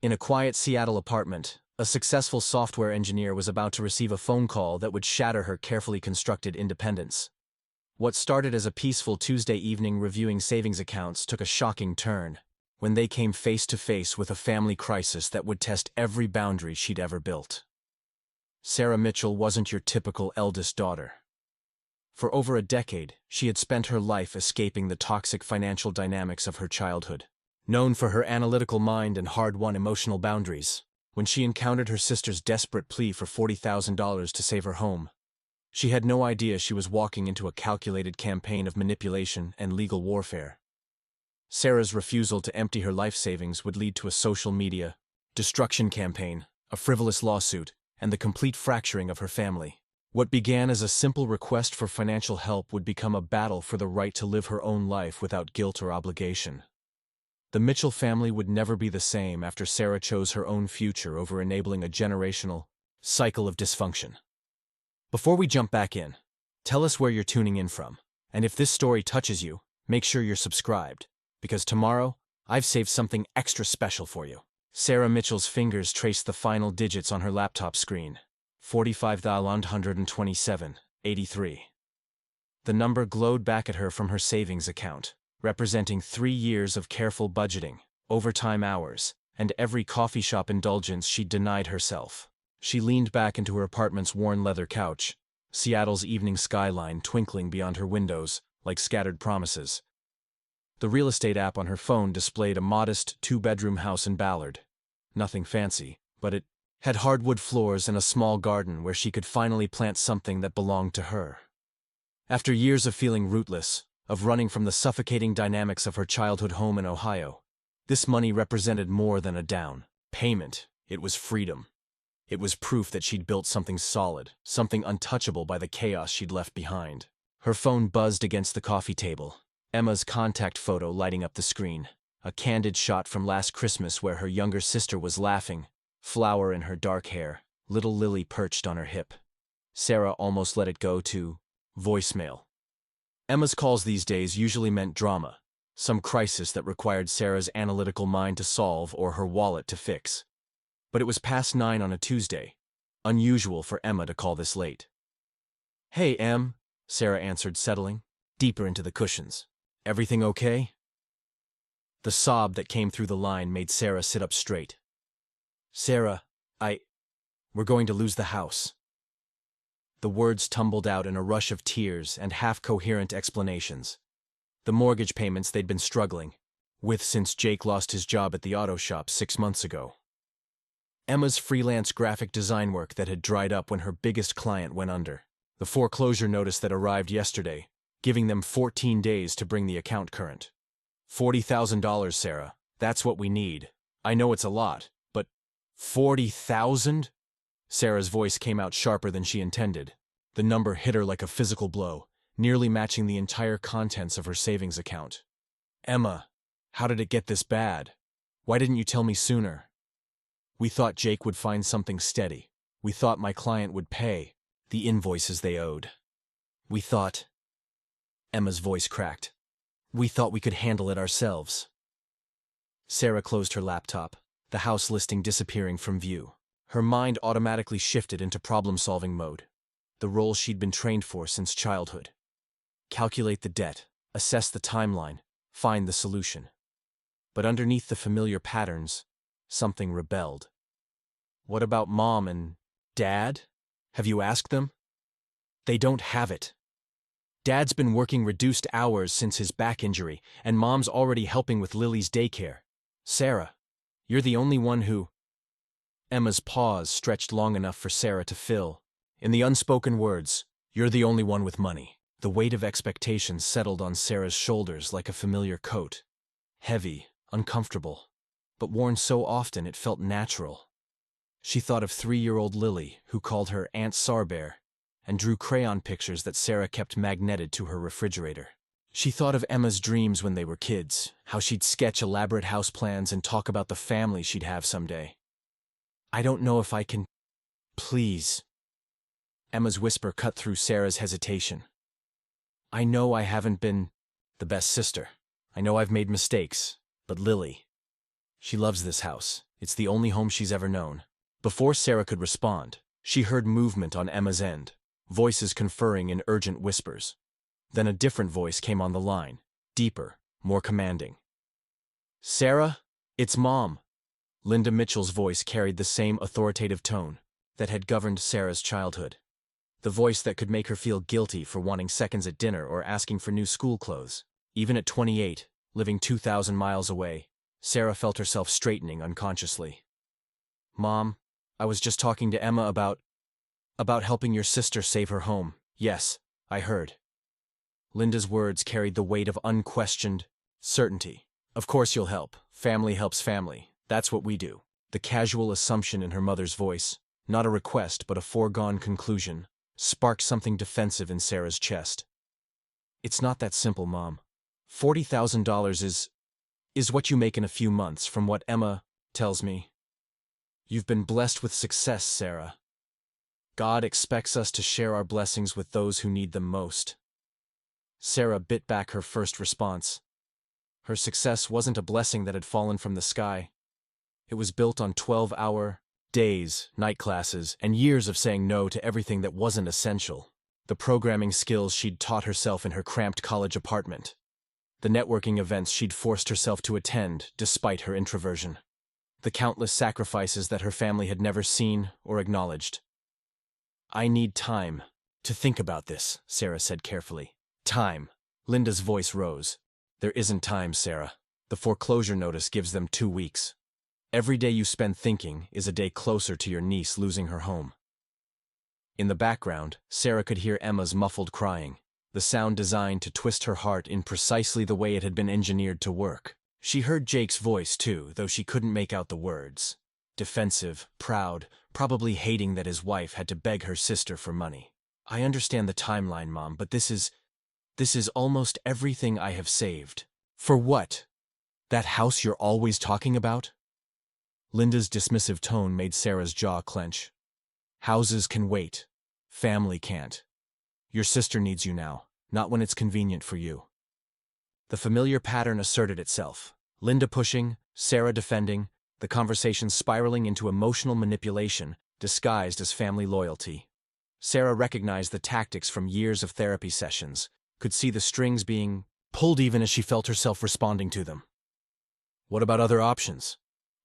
In a quiet Seattle apartment, a successful software engineer was about to receive a phone call that would shatter her carefully constructed independence. What started as a peaceful Tuesday evening reviewing savings accounts took a shocking turn when they came face to face with a family crisis that would test every boundary she'd ever built. Sarah Mitchell wasn't your typical eldest daughter. For over a decade, she had spent her life escaping the toxic financial dynamics of her childhood. Known for her analytical mind and hard-won emotional boundaries, when she encountered her sister's desperate plea for $40,000 to save her home, she had no idea she was walking into a calculated campaign of manipulation and legal warfare. Sarah's refusal to empty her life savings would lead to a social media destruction campaign, a frivolous lawsuit, and the complete fracturing of her family. What began as a simple request for financial help would become a battle for the right to live her own life without guilt or obligation. The Mitchell family would never be the same after Sarah chose her own future over enabling a generational cycle of dysfunction. Before we jump back in, tell us where you're tuning in from, and if this story touches you, make sure you're subscribed, because tomorrow, I've saved something extra special for you. Sarah Mitchell's fingers traced the final digits on her laptop screen, 45,127.83. The number glowed back at her from her savings account, representing 3 years of careful budgeting, overtime hours, and every coffee shop indulgence she'd denied herself. She leaned back into her apartment's worn leather couch, Seattle's evening skyline twinkling beyond her windows like scattered promises. The real estate app on her phone displayed a modest 2-bedroom house in Ballard. Nothing fancy, but it had hardwood floors and a small garden where she could finally plant something that belonged to her. After years of feeling rootless, of running from the suffocating dynamics of her childhood home in Ohio, this money represented more than a down payment. It was freedom. It was proof that she'd built something solid, something untouchable by the chaos she'd left behind. Her phone buzzed against the coffee table, Emma's contact photo lighting up the screen, a candid shot from last Christmas where her younger sister was laughing, flower in her dark hair, little Lily perched on her hip. Sarah almost let it go to voicemail. Emma's calls these days usually meant drama, some crisis that required Sarah's analytical mind to solve or her wallet to fix. But it was past 9 on a Tuesday, unusual for Emma to call this late. "Hey, Em," Sarah answered, settling deeper into the cushions. "Everything okay?" The sob that came through the line made Sarah sit up straight. "Sarah, we're going to lose the house." The words tumbled out in a rush of tears and half-coherent explanations. The mortgage payments they'd been struggling with since Jake lost his job at the auto shop 6 months ago. Emma's freelance graphic design work that had dried up when her biggest client went under. The foreclosure notice that arrived yesterday, giving them 14 days to bring the account current. $40,000, Sarah. That's what we need. I know it's a lot, but 40,000? Sarah's voice came out sharper than she intended. The number hit her like a physical blow, nearly matching the entire contents of her savings account. "Emma, how did it get this bad? Why didn't you tell me sooner?" "We thought Jake would find something steady. We thought my client would pay the invoices they owed. We thought—" Emma's voice cracked. "We thought we could handle it ourselves." Sarah closed her laptop, the house listing disappearing from view. Her mind automatically shifted into problem-solving mode, the role she'd been trained for since childhood. Calculate the debt, assess the timeline, find the solution. But underneath the familiar patterns, something rebelled. "What about Mom and Dad? Have you asked them?" "They don't have it. Dad's been working reduced hours since his back injury, and Mom's already helping with Lily's daycare. Sarah, you're the only one who—" Emma's pause stretched long enough for Sarah to fill. In the unspoken words, "You're the only one with money." The weight of expectations settled on Sarah's shoulders like a familiar coat. Heavy, uncomfortable, but worn so often it felt natural. She thought of 3-year-old Lily, who called her Aunt Sarbear, and drew crayon pictures that Sarah kept magneted to her refrigerator. She thought of Emma's dreams when they were kids, how she'd sketch elaborate house plans and talk about the family she'd have someday. "I don't know if I can... Please." Emma's whisper cut through Sarah's hesitation. "I know I haven't been the best sister. I know I've made mistakes, but Lily, she loves this house. It's the only home she's ever known. Before Sarah could respond, she heard movement on Emma's end, voices conferring in urgent whispers. Then a different voice came on the line, deeper, more commanding. "Sarah, it's Mom." Linda Mitchell's voice carried the same authoritative tone that had governed Sarah's childhood. The voice that could make her feel guilty for wanting seconds at dinner or asking for new school clothes. Even at 28, living 2,000 miles away, Sarah felt herself straightening unconsciously. "Mom, I was just talking to Emma about helping your sister save her home. Yes, I heard." Linda's words carried the weight of unquestioned certainty. "Of course you'll help. Family helps family. That's what we do." The casual assumption in her mother's voice, not a request but a foregone conclusion, sparked something defensive in Sarah's chest. "It's not that simple, Mom. $40,000 is what you make in a few months, from what Emma tells me. You've been blessed with success, Sarah. God expects us to share our blessings with those who need them most." Sarah bit back her first response. Her success wasn't a blessing that had fallen from the sky. It was built on 12-hour days, night classes, and years of saying no to everything that wasn't essential. The programming skills she'd taught herself in her cramped college apartment. The networking events she'd forced herself to attend despite her introversion. The countless sacrifices that her family had never seen or acknowledged. "I need time to think about this," Sarah said carefully. "Time." Linda's voice rose. "There isn't time, Sarah. The foreclosure notice gives them 2 weeks. Every day you spend thinking is a day closer to your niece losing her home." In the background, Sarah could hear Emma's muffled crying, the sound designed to twist her heart in precisely the way it had been engineered to work. She heard Jake's voice too, though she couldn't make out the words. Defensive, proud, probably hating that his wife had to beg her sister for money. "I understand the timeline, Mom, but this is almost everything I have saved." "For what? That house you're always talking about?" Linda's dismissive tone made Sarah's jaw clench. "Houses can wait. Family can't. Your sister needs you now, not when it's convenient for you." The familiar pattern asserted itself. Linda pushing, Sarah defending, the conversation spiraling into emotional manipulation disguised as family loyalty. Sarah recognized the tactics from years of therapy sessions, could see the strings being pulled even as she felt herself responding to them. What about other options?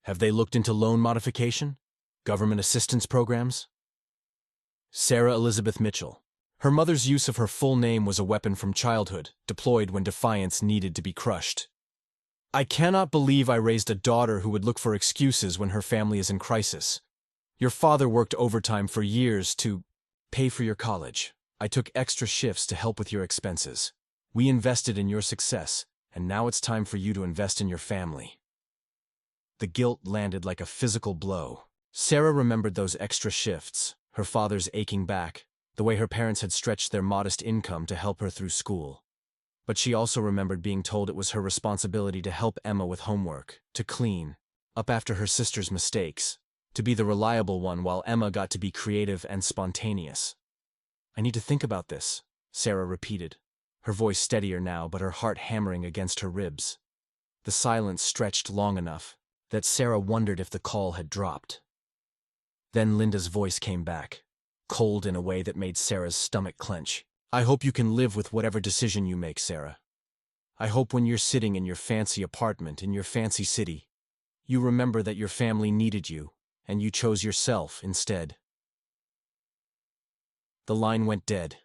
Have they looked into loan modification? Government assistance programs? Sarah Elizabeth Mitchell. Her mother's use of her full name was a weapon from childhood, deployed when defiance needed to be crushed. "I cannot believe I raised a daughter who would look for excuses when her family is in crisis. Your father worked overtime for years to pay for your college. I took extra shifts to help with your expenses. We invested in your success, and now it's time for you to invest in your family." The guilt landed like a physical blow. Sarah remembered those extra shifts, her father's aching back, the way her parents had stretched their modest income to help her through school. But she also remembered being told it was her responsibility to help Emma with homework, to clean up after her sister's mistakes, to be the reliable one while Emma got to be creative and spontaneous. "I need to think about this," Sarah repeated, her voice steadier now but her heart hammering against her ribs. The silence stretched long enough that Sarah wondered if the call had dropped. Then Linda's voice came back, cold in a way that made Sarah's stomach clench. "I hope you can live with whatever decision you make, Sarah. I hope when you're sitting in your fancy apartment in your fancy city, you remember that your family needed you, and you chose yourself instead." The line went dead.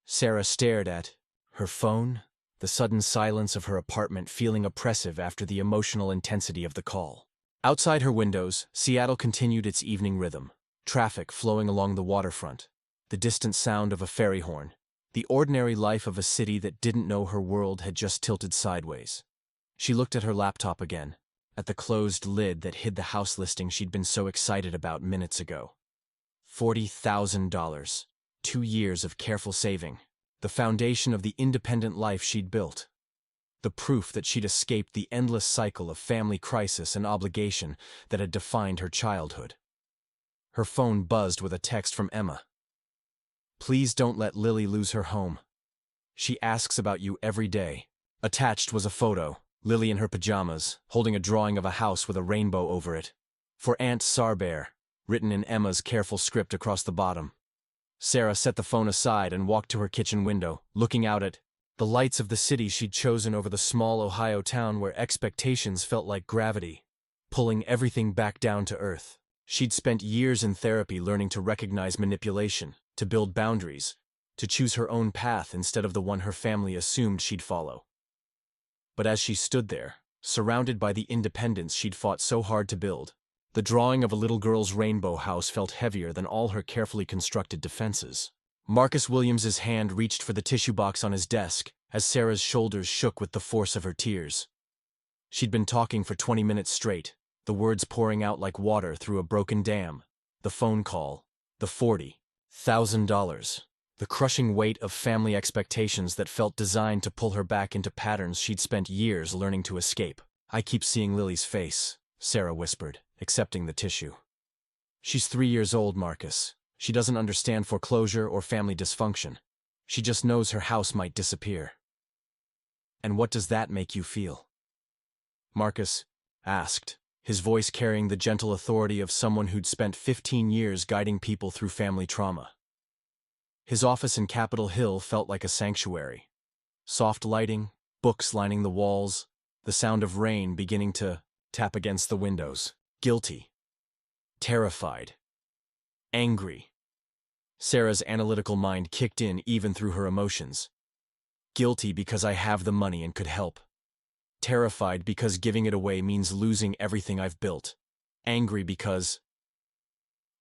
Sarah stared at her phone, the sudden silence of her apartment feeling oppressive after the emotional intensity of the call. Outside her windows, Seattle continued its evening rhythm, traffic flowing along the waterfront, the distant sound of a ferry horn, the ordinary life of a city that didn't know her world had just tilted sideways. She looked at her laptop again, at the closed lid that hid the house listing she'd been so excited about minutes ago. $40,000, 2 years of careful saving, the foundation of the independent life she'd built. The proof that she'd escaped the endless cycle of family crisis and obligation that had defined her childhood. Her phone buzzed with a text from Emma. "Please don't let Lily lose her home. She asks about you every day." Attached was a photo, Lily in her pajamas, holding a drawing of a house with a rainbow over it. For Aunt Sarbear, written in Emma's careful script across the bottom. Sarah set the phone aside and walked to her kitchen window, looking out at the lights of the city she'd chosen over the small Ohio town where expectations felt like gravity, pulling everything back down to earth. She'd spent years in therapy learning to recognize manipulation, to build boundaries, to choose her own path instead of the one her family assumed she'd follow. But as she stood there, surrounded by the independence she'd fought so hard to build, the drawing of a little girl's rainbow house felt heavier than all her carefully constructed defenses. Marcus Williams's hand reached for the tissue box on his desk as Sarah's shoulders shook with the force of her tears. She'd been talking for 20 minutes straight, the words pouring out like water through a broken dam. The phone call, the $40,000, the crushing weight of family expectations that felt designed to pull her back into patterns she'd spent years learning to escape. "I keep seeing Lily's face," Sarah whispered, accepting the tissue. "She's 3 years old, Marcus. She doesn't understand foreclosure or family dysfunction. She just knows her house might disappear." "And what does that make you feel?" Marcus asked, his voice carrying the gentle authority of someone who'd spent 15 years guiding people through family trauma. His office in Capitol Hill felt like a sanctuary. Soft lighting, books lining the walls, the sound of rain beginning to tap against the windows. Guilty. Terrified. Angry. Sarah's analytical mind kicked in even through her emotions. Guilty because I have the money and could help. Terrified because giving it away means losing everything I've built. Angry because...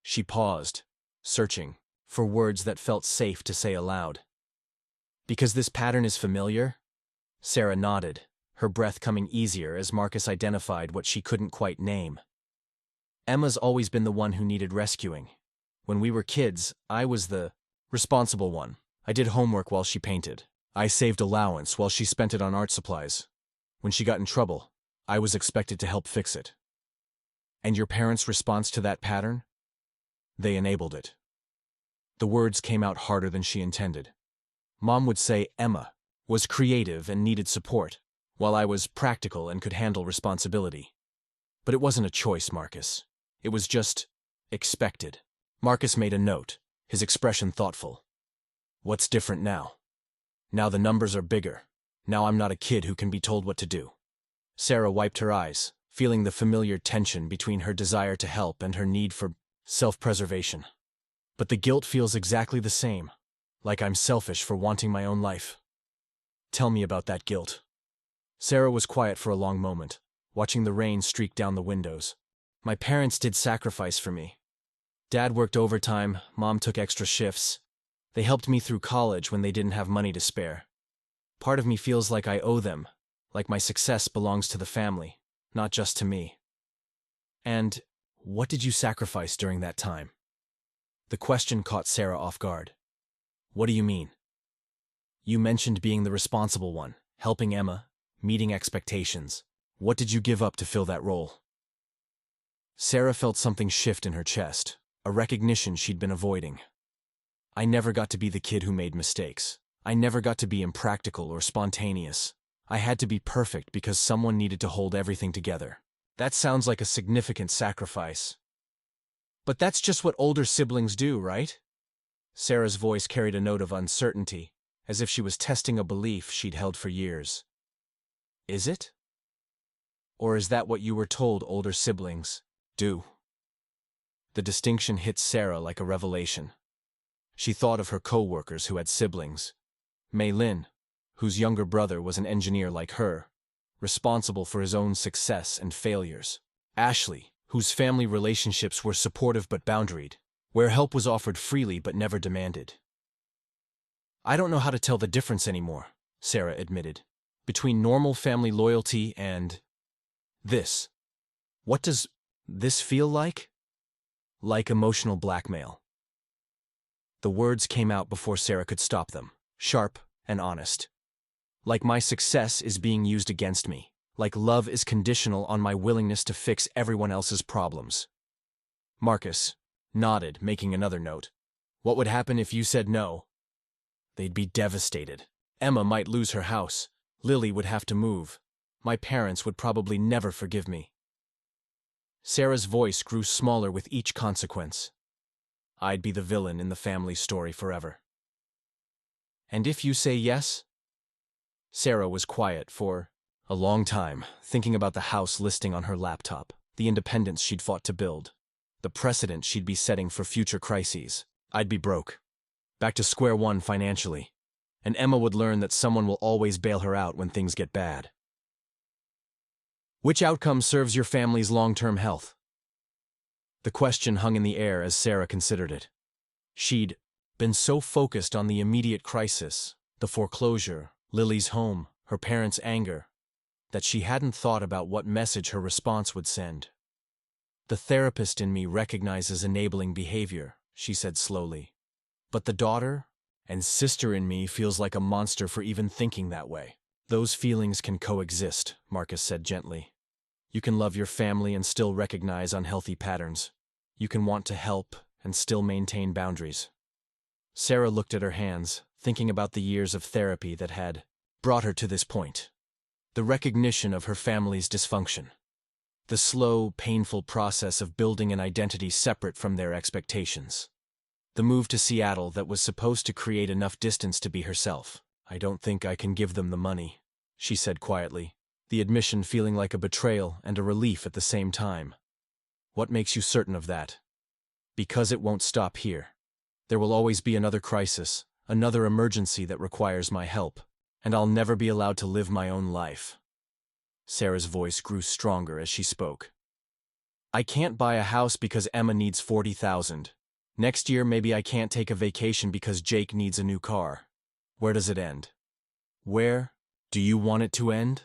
She paused, searching for words that felt safe to say aloud. "Because this pattern is familiar?" Sarah nodded, her breath coming easier as Marcus identified what she couldn't quite name. "Emma's always been the one who needed rescuing. When we were kids, I was the responsible one. I did homework while she painted. I saved allowance while she spent it on art supplies. When she got in trouble, I was expected to help fix it." "And your parents' response to that pattern?" "They enabled it." The words came out harder than she intended. Mom would say Emma was creative and needed support, while I was practical and could handle responsibility. But it wasn't a choice, Marcus. It was just expected. Marcus made a note, his expression thoughtful. "What's different now? Now the numbers are bigger. Now I'm not a kid who can be told what to do." Sarah wiped her eyes, feeling the familiar tension between her desire to help and her need for self-preservation. "But the guilt feels exactly the same, like I'm selfish for wanting my own life." "Tell me about that guilt." Sarah was quiet for a long moment, watching the rain streak down the windows. "My parents did sacrifice for me. Dad worked overtime, Mom took extra shifts. They helped me through college when they didn't have money to spare. Part of me feels like I owe them, like my success belongs to the family, not just to me." "And what did you sacrifice during that time?" The question caught Sarah off guard. "What do you mean?" "You mentioned being the responsible one, helping Emma, meeting expectations. What did you give up to fill that role?" Sarah felt something shift in her chest, a recognition she'd been avoiding. "I never got to be the kid who made mistakes. I never got to be impractical or spontaneous. I had to be perfect because someone needed to hold everything together." "That sounds like a significant sacrifice." "But that's just what older siblings do, right?" Sarah's voice carried a note of uncertainty, as if she was testing a belief she'd held for years. "Is it? Or is that what you were told older siblings do?" The distinction hit Sarah like a revelation. She thought of her co-workers who had siblings. Mei Lin, whose younger brother was an engineer like her, responsible for his own success and failures. Ashley, whose family relationships were supportive but boundaried, where help was offered freely but never demanded. "I don't know how to tell the difference anymore," Sarah admitted, "between normal family loyalty and this. What does this feel like?" "Like emotional blackmail." The words came out before Sarah could stop them, sharp and honest. "Like my success is being used against me. Like love is conditional on my willingness to fix everyone else's problems." Marcus nodded, making another note. "What would happen if you said no?" "They'd be devastated. Emma might lose her house. Lily would have to move. My parents would probably never forgive me. Sarah's voice grew smaller with each consequence. I'd be the villain in the family story forever. And if you say yes? Sarah was quiet for a long time, thinking about the house listing on her laptop, the independence she'd fought to build, the precedent she'd be setting for future crises. I'd be broke. Back to square one financially. And Emma would learn that someone will always bail her out when things get bad. Which outcome serves your family's long-term health? The question hung in the air as Sarah considered it. She'd been so focused on the immediate crisis, the foreclosure, Lily's home, her parents' anger, that she hadn't thought about what message her response would send. The therapist in me recognizes enabling behavior, she said slowly. But the daughter and sister in me feels like a monster for even thinking that way. Those feelings can coexist, Marcus said gently. You can love your family and still recognize unhealthy patterns. You can want to help and still maintain boundaries. Sarah looked at her hands, thinking about the years of therapy that had brought her to this point. The recognition of her family's dysfunction. The slow, painful process of building an identity separate from their expectations. The move to Seattle that was supposed to create enough distance to be herself. I don't think I can give them the money, she said quietly, the admission feeling like a betrayal and a relief at the same time. What makes you certain of that? Because it won't stop here. There will always be another crisis, another emergency that requires my help, and I'll never be allowed to live my own life. Sarah's voice grew stronger as she spoke. I can't buy a house because Emma needs $40,000. Next year maybe I can't take a vacation because Jake needs a new car. Where does it end? Where do you want it to end?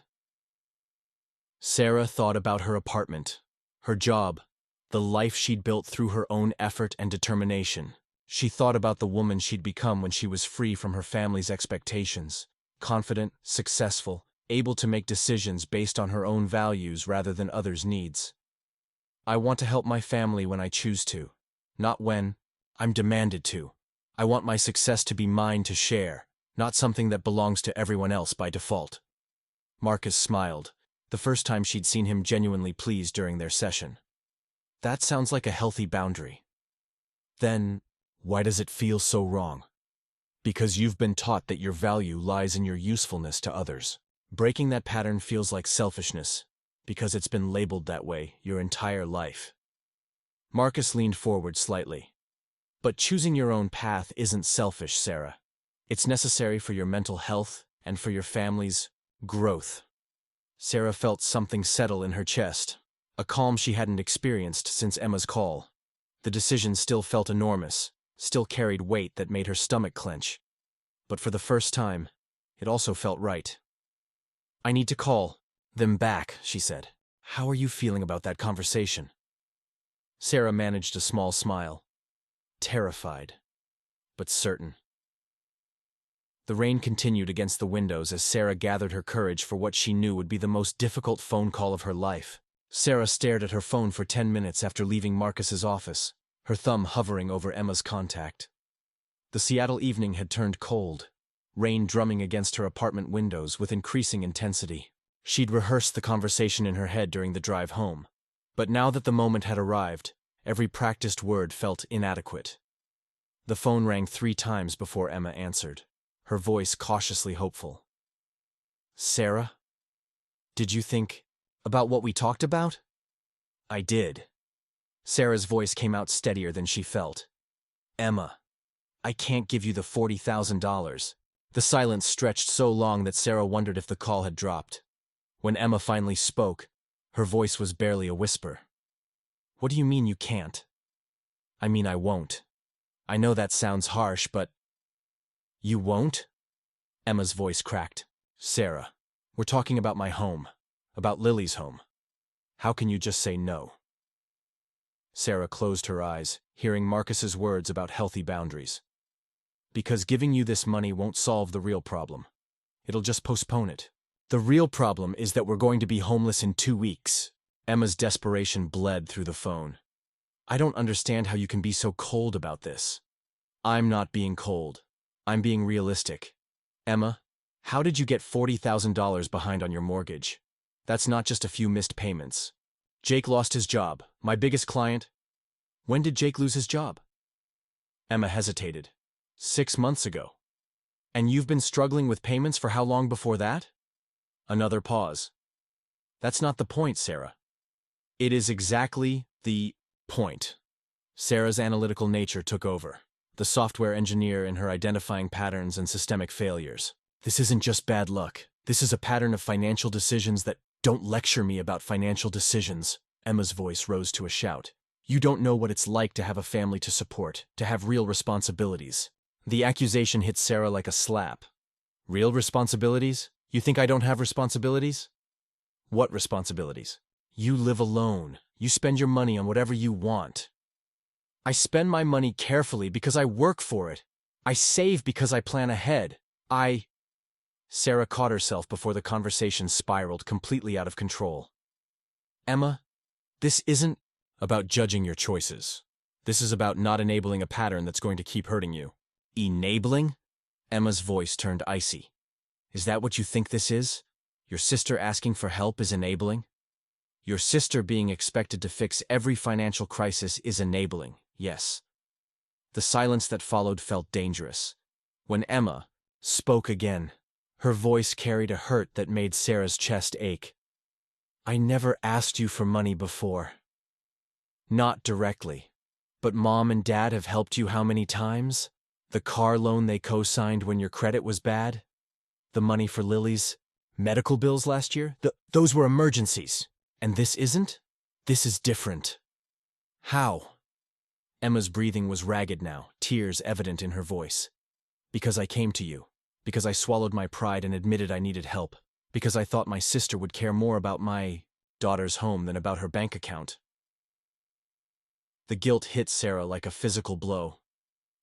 Sarah thought about her apartment, her job, the life she'd built through her own effort and determination. She thought about the woman she'd become when she was free from her family's expectations, confident, successful, able to make decisions based on her own values rather than others' needs. I want to help my family when I choose to, not when I'm demanded to. I want my success to be mine to share, not something that belongs to everyone else by default. Marcus smiled, the first time she'd seen him genuinely pleased during their session. That sounds like a healthy boundary. Then, why does it feel so wrong? Because you've been taught that your value lies in your usefulness to others. Breaking that pattern feels like selfishness, because it's been labeled that way your entire life. Marcus leaned forward slightly. But choosing your own path isn't selfish, Sarah. It's necessary for your mental health and for your family's growth. Sarah felt something settle in her chest, a calm she hadn't experienced since Emma's call. The decision still felt enormous, still carried weight that made her stomach clench. But for the first time, it also felt right. I need to call them back, she said. How are you feeling about that conversation? Sarah managed a small smile. Terrified, but certain. The rain continued against the windows as Sarah gathered her courage for what she knew would be the most difficult phone call of her life. Sarah stared at her phone for 10 minutes after leaving Marcus's office, her thumb hovering over Emma's contact. The Seattle evening had turned cold, rain drumming against her apartment windows with increasing intensity. She'd rehearsed the conversation in her head during the drive home, but now that the moment had arrived, every practiced word felt inadequate. The phone rang 3 times before Emma answered, her voice cautiously hopeful. Sarah? Did you think about what we talked about? I did. Sarah's voice came out steadier than she felt. Emma, I can't give you the $40,000. The silence stretched so long that Sarah wondered if the call had dropped. When Emma finally spoke, her voice was barely a whisper. What do you mean you can't? I mean I won't. I know that sounds harsh, but… You won't? Emma's voice cracked. Sarah, we're talking about my home, about Lily's home. How can you just say no? Sarah closed her eyes, hearing Marcus's words about healthy boundaries. Because giving you this money won't solve the real problem. It'll just postpone it. The real problem is that we're going to be homeless in 2 weeks. Emma's desperation bled through the phone. I don't understand how you can be so cold about this. I'm not being cold. I'm being realistic. Emma, how did you get $40,000 behind on your mortgage? That's not just a few missed payments. Jake lost his job, my biggest client. When did Jake lose his job? Emma hesitated. 6 months ago. And you've been struggling with payments for how long before that? Another pause. That's not the point, Sarah. It is exactly the point. Sarah's analytical nature took over, the software engineer in her identifying patterns and systemic failures. This isn't just bad luck. This is a pattern of financial decisions that don't lecture me about financial decisions. Emma's voice rose to a shout. You don't know what it's like to have a family to support, to have real responsibilities. The accusation hit Sarah like a slap. Real responsibilities? You think I don't have responsibilities? What responsibilities? You live alone. You spend your money on whatever you want. I spend my money carefully because I work for it. I save because I plan ahead. Sarah caught herself before the conversation spiraled completely out of control. Emma, this isn't about judging your choices. This is about not enabling a pattern that's going to keep hurting you. Enabling? Emma's voice turned icy. Is that what you think this is? Your sister asking for help is enabling? Your sister being expected to fix every financial crisis is enabling, yes. The silence that followed felt dangerous. When Emma spoke again, her voice carried a hurt that made Sarah's chest ache. I never asked you for money before. Not directly. But Mom and Dad have helped you how many times? The car loan they co-signed when your credit was bad? The money for Lily's medical bills last year? Those were emergencies. And this isn't? This is different. How? Emma's breathing was ragged now, tears evident in her voice. Because I came to you. Because I swallowed my pride and admitted I needed help. Because I thought my sister would care more about my daughter's home than about her bank account. The guilt hit Sarah like a physical blow.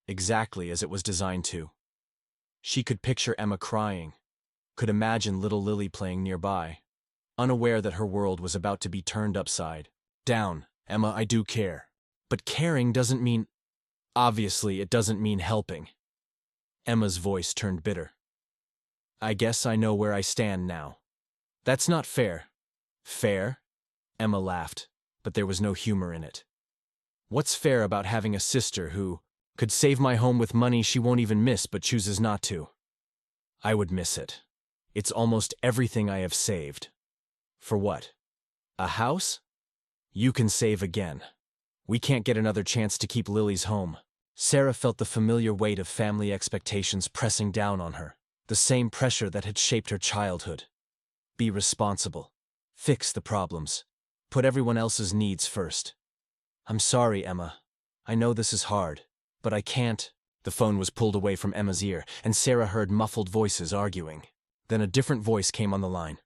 Exactly as it was designed to. She could picture Emma crying, could imagine little Lily playing nearby, unaware that her world was about to be turned upside down. Emma, I do care. But caring doesn't mean… Obviously, it doesn't mean helping. Emma's voice turned bitter. I guess I know where I stand now. That's not fair. Fair? Emma laughed, but there was no humor in it. What's fair about having a sister who could save my home with money she won't even miss but chooses not to? I would miss it. It's almost everything I have saved. For what? A house? You can save again. We can't get another chance to keep Lily's home. Sarah felt the familiar weight of family expectations pressing down on her, the same pressure that had shaped her childhood. Be responsible. Fix the problems. Put everyone else's needs first. I'm sorry, Emma. I know this is hard, but I can't. The phone was pulled away from Emma's ear, and Sarah heard muffled voices arguing. Then a different voice came on the line.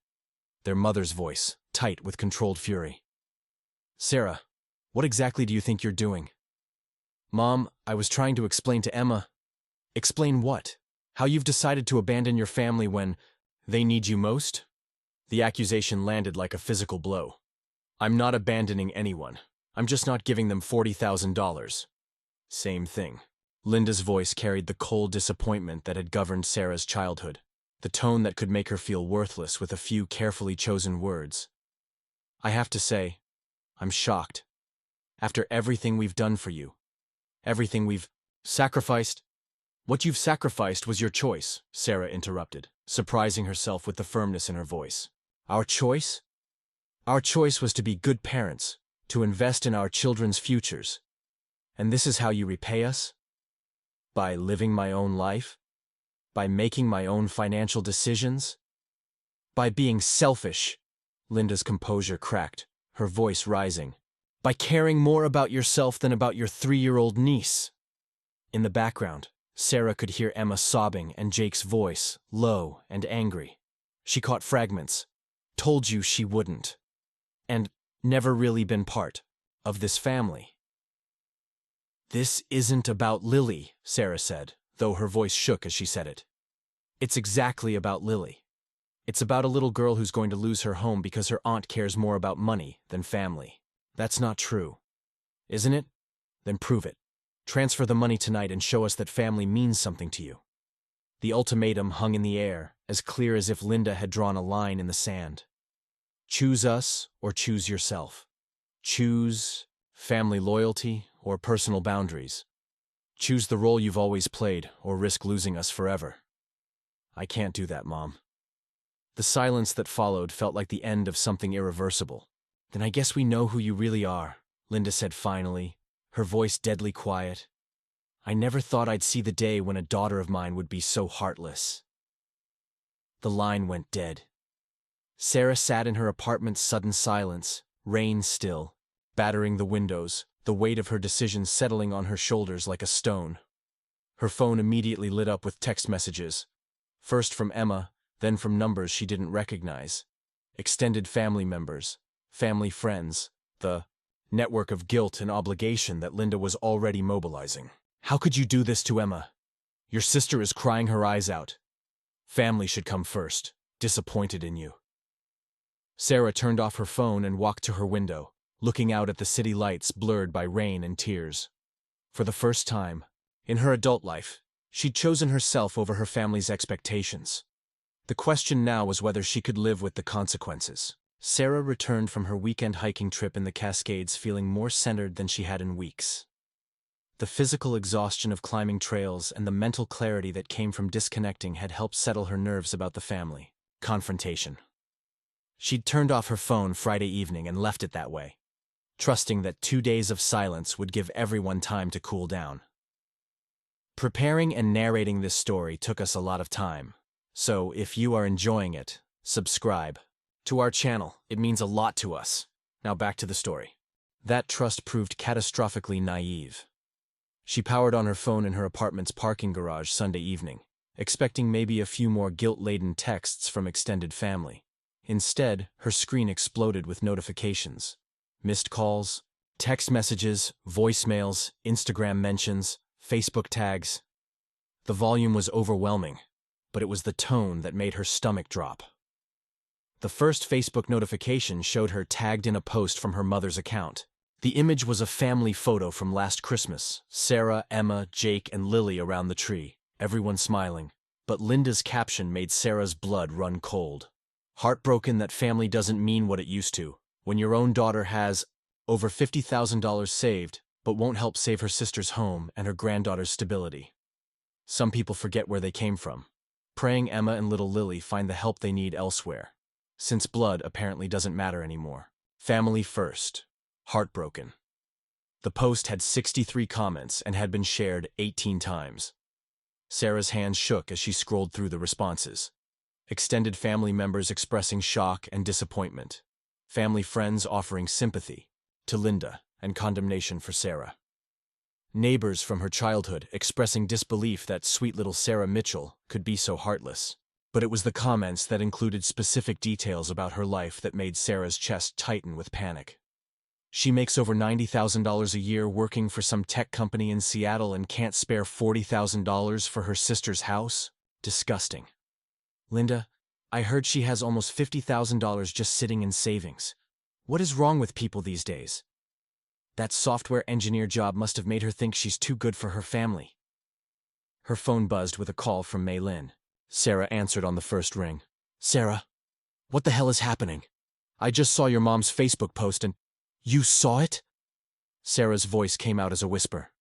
Their mother's voice, tight with controlled fury. Sarah, what exactly do you think you're doing? Mom, I was trying to explain to Emma. Explain what? How you've decided to abandon your family when they need you most? The accusation landed like a physical blow. I'm not abandoning anyone. I'm just not giving them $40,000. Same thing. Linda's voice carried the cold disappointment that had governed Sarah's childhood, the tone that could make her feel worthless with a few carefully chosen words. I have to say, I'm shocked. After everything we've done for you, everything we've sacrificed. What you've sacrificed was your choice, Sarah interrupted, surprising herself with the firmness in her voice. Our choice? Our choice was to be good parents, to invest in our children's futures. And this is how you repay us? By living my own life? By making my own financial decisions? By being selfish? Linda's composure cracked, her voice rising. By caring more about yourself than about your 3-year-old niece. In the background, Sarah could hear Emma sobbing and Jake's voice, low and angry. She caught fragments. Told you she wouldn't. And never really been part of this family. This isn't about Lily, Sarah said, though her voice shook as she said it. It's exactly about Lily. It's about a little girl who's going to lose her home because her aunt cares more about money than family. That's not true. Isn't it? Then prove it. Transfer the money tonight and show us that family means something to you. The ultimatum hung in the air, as clear as if Linda had drawn a line in the sand. Choose us or choose yourself. Choose family loyalty or personal boundaries. Choose the role you've always played or risk losing us forever. I can't do that, Mom. The silence that followed felt like the end of something irreversible. Then I guess we know who you really are, Linda said finally, her voice deadly quiet. I never thought I'd see the day when a daughter of mine would be so heartless. The line went dead. Sarah sat in her apartment's sudden silence, rain still, battering the windows, the weight of her decisions settling on her shoulders like a stone. Her phone immediately lit up with text messages, first from Emma, then from numbers she didn't recognize. Extended family members, family friends, the network of guilt and obligation that Linda was already mobilizing. How could you do this to Emma? Your sister is crying her eyes out. Family should come first, disappointed in you. Sarah turned off her phone and walked to her window, looking out at the city lights blurred by rain and tears. For the first time, in her adult life, she'd chosen herself over her family's expectations. The question now was whether she could live with the consequences. Sarah returned from her weekend hiking trip in the Cascades feeling more centered than she had in weeks. The physical exhaustion of climbing trails and the mental clarity that came from disconnecting had helped settle her nerves about the family confrontation. She'd turned off her phone Friday evening and left it that way, trusting that 2 days of silence would give everyone time to cool down. Preparing and narrating this story took us a lot of time, so if you are enjoying it, subscribe to our channel. It means a lot to us. Now back to the story. That trust proved catastrophically naive. She powered on her phone in her apartment's parking garage Sunday evening, expecting maybe a few more guilt-laden texts from extended family. Instead, her screen exploded with notifications. Missed calls, text messages, voicemails, Instagram mentions, Facebook tags. The volume was overwhelming, but it was the tone that made her stomach drop. The first Facebook notification showed her tagged in a post from her mother's account. The image was a family photo from last Christmas, Sarah, Emma, Jake, and Lily around the tree, everyone smiling. But Linda's caption made Sarah's blood run cold. Heartbroken that family doesn't mean what it used to, when your own daughter has over $50,000 saved, but won't help save her sister's home and her granddaughter's stability. Some people forget where they came from, praying Emma and little Lily find the help they need elsewhere, since blood apparently doesn't matter anymore. Family first. Heartbroken. The post had 63 comments and had been shared 18 times. Sarah's hands shook as she scrolled through the responses. Extended family members expressing shock and disappointment. Family friends offering sympathy to Linda and condemnation for Sarah. Neighbors from her childhood expressing disbelief that sweet little Sarah Mitchell could be so heartless. But it was the comments that included specific details about her life that made Sarah's chest tighten with panic. She makes over $90,000 a year working for some tech company in Seattle and can't spare $40,000 for her sister's house? Disgusting. Linda, I heard she has almost $50,000 just sitting in savings. What is wrong with people these days? That software engineer job must have made her think she's too good for her family. Her phone buzzed with a call from Mei Lin. Sarah answered on the first ring. Sarah, what the hell is happening? I just saw your mom's Facebook post and... You saw it? Sarah's voice came out as a whisper.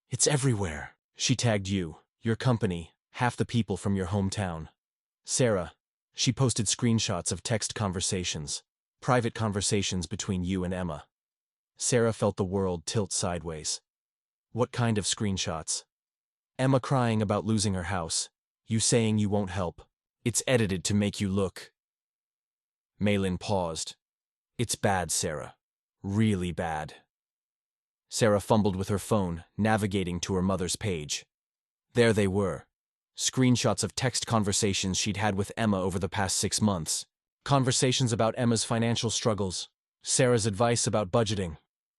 It's everywhere. She tagged you, your company, half the people from your hometown. Sarah, she posted screenshots of text conversations, private conversations between you and Emma. Sarah felt the world tilt sideways. What kind of screenshots? Emma crying about losing her house. You saying you won't help. It's edited to make you look. Mei Lin paused. It's bad, Sarah. Really bad. Sarah fumbled with her phone, navigating to her mother's page. There they were. Screenshots of text conversations she'd had with Emma over the past 6 months. Conversations about Emma's financial struggles. Sarah's advice about budgeting.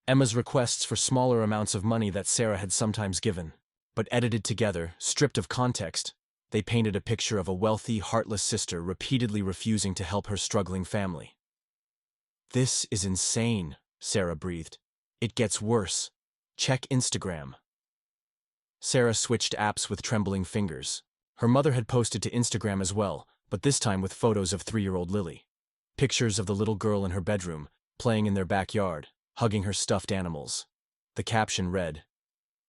Emma's requests for smaller amounts of money that Sarah had sometimes given. But edited together, stripped of context, they painted a picture of a wealthy, heartless sister repeatedly refusing to help her struggling family. This is insane, Sarah breathed. It gets worse. Check Instagram. Sarah switched apps with trembling fingers. Her mother had posted to Instagram as well, but this time with photos of 3-year-old Lily. Pictures of the little girl in her bedroom, playing in their backyard, hugging her stuffed animals. The caption read,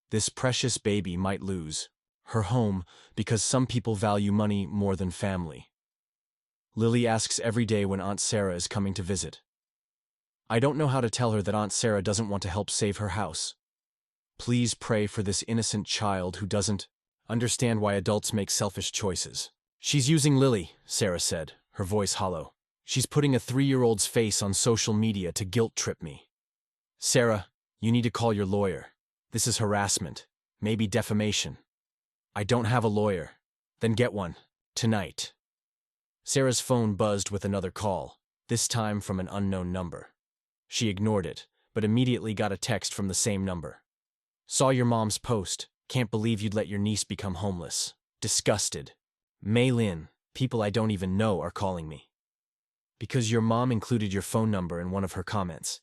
"This precious baby might lose her home because some people value money more than family." Lily asks every day when Aunt Sarah is coming to visit. I don't know how to tell her that Aunt Sarah doesn't want to help save her house. Please pray for this innocent child who doesn't understand why adults make selfish choices. She's using Lily, Sarah said, her voice hollow. She's putting a 3-year-old's face on social media to guilt-trip me. Sarah, you need to call your lawyer. This is harassment, maybe defamation. I don't have a lawyer. Then get one, tonight. Sarah's phone buzzed with another call, this time from an unknown number. She ignored it, but immediately got a text from the same number. Saw your mom's post. Can't believe you'd let your niece become homeless. Disgusted. Mei Lin, people I don't even know are calling me. Because your mom included your phone number in one of her comments.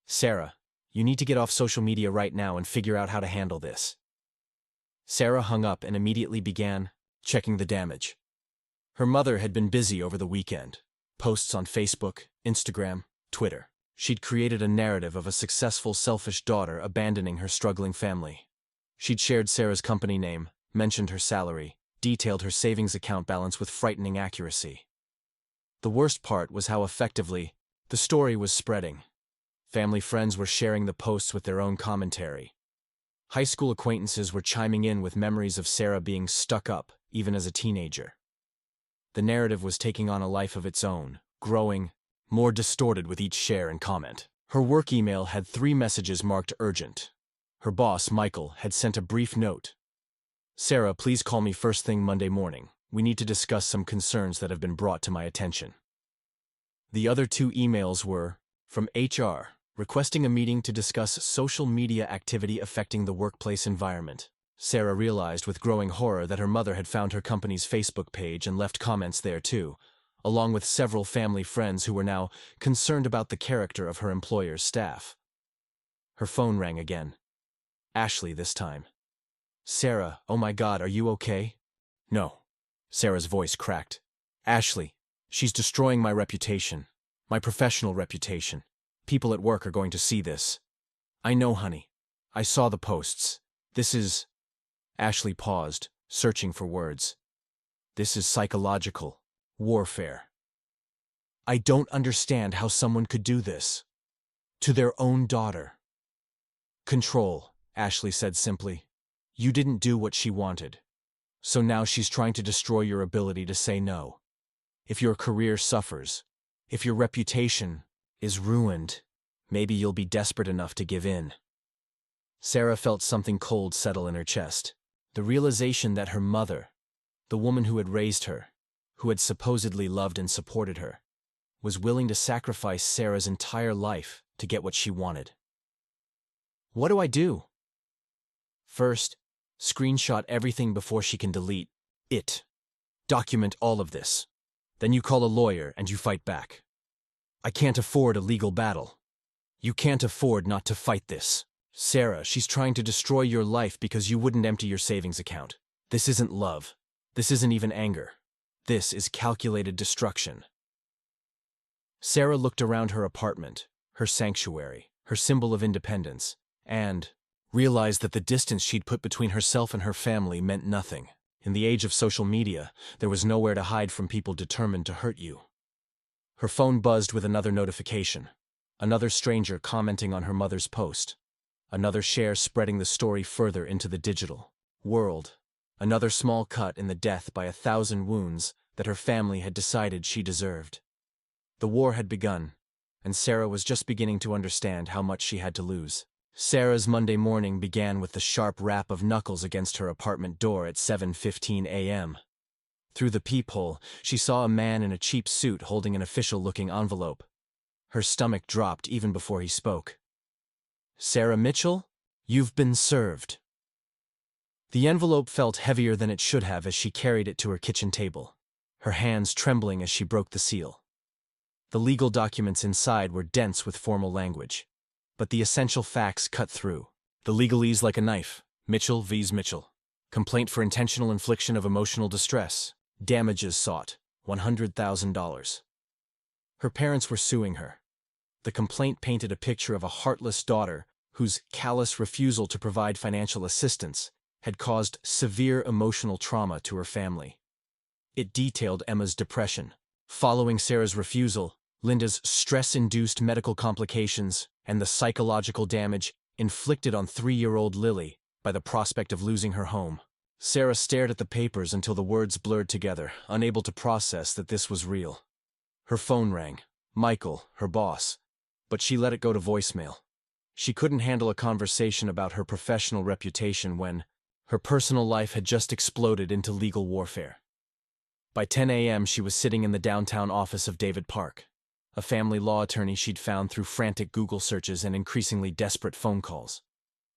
Sarah, you need to get off social media right now and figure out how to handle this. Sarah hung up and immediately began checking the damage. Her mother had been busy over the weekend. Posts on Facebook, Instagram, Twitter. She'd created a narrative of a successful, selfish daughter abandoning her struggling family. She'd shared Sarah's company name, mentioned her salary, detailed her savings account balance with frightening accuracy. The worst part was how effectively the story was spreading. Family friends were sharing the posts with their own commentary. High school acquaintances were chiming in with memories of Sarah being stuck up, even as a teenager. The narrative was taking on a life of its own, growing more distorted with each share and comment. Her work email had 3 messages marked urgent. Her boss, Michael, had sent a brief note. Sarah, please call me first thing Monday morning. We need to discuss some concerns that have been brought to my attention. The other 2 emails were from HR, requesting a meeting to discuss social media activity affecting the workplace environment. Sarah realized with growing horror that her mother had found her company's Facebook page and left comments there too, along with several family friends who were now concerned about the character of her employer's staff. Her phone rang again. Ashley this time. Sarah, oh my God, are you okay? No. Sarah's voice cracked. Ashley, she's destroying my reputation, my professional reputation. People at work are going to see this. I know, honey. I saw the posts. This is... Ashley paused, searching for words. This is psychological warfare. I don't understand how someone could do this. To their own daughter. Control, Ashley said simply. You didn't do what she wanted. So now she's trying to destroy your ability to say no. If your career suffers, if your reputation is ruined, maybe you'll be desperate enough to give in. Sarah felt something cold settle in her chest. The realization that her mother, the woman who had raised her, who had supposedly loved and supported her, was willing to sacrifice Sarah's entire life to get what she wanted. What do I do? First, screenshot everything before she can delete it. Document all of this. Then you call a lawyer and you fight back. I can't afford a legal battle. You can't afford not to fight this. Sarah, she's trying to destroy your life because you wouldn't empty your savings account. This isn't love. This isn't even anger. This is calculated destruction. Sarah looked around her apartment, her sanctuary, her symbol of independence, and realized that the distance she'd put between herself and her family meant nothing. In the age of social media, there was nowhere to hide from people determined to hurt you. Her phone buzzed with another notification. Another stranger commenting on her mother's post. Another share spreading the story further into the digital world. Another small cut in the death by 1,000 wounds that her family had decided she deserved. The war had begun, and Sarah was just beginning to understand how much she had to lose. Sarah's Monday morning began with the sharp rap of knuckles against her apartment door at 7:15 a.m. Through the peephole, she saw a man in a cheap suit holding an official-looking envelope. Her stomach dropped even before he spoke. Sarah Mitchell, you've been served. The envelope felt heavier than it should have as she carried it to her kitchen table, her hands trembling as she broke the seal. The legal documents inside were dense with formal language, but the essential facts cut through. The legalese like a knife. Mitchell vs. Mitchell. Complaint for intentional infliction of emotional distress. Damages sought, $100,000. Her parents were suing her. The complaint painted a picture of a heartless daughter whose callous refusal to provide financial assistance had caused severe emotional trauma to her family. It detailed Emma's depression. Following Sarah's refusal, Linda's stress-induced medical complications, and the psychological damage inflicted on 3-year-old Lily by the prospect of losing her home. Sarah stared at the papers until the words blurred together, unable to process that this was real. Her phone rang. Michael, her boss. But she let it go to voicemail. She couldn't handle a conversation about her professional reputation when her personal life had just exploded into legal warfare. By 10 a.m., she was sitting in the downtown office of David Park, a family law attorney she'd found through frantic Google searches and increasingly desperate phone calls.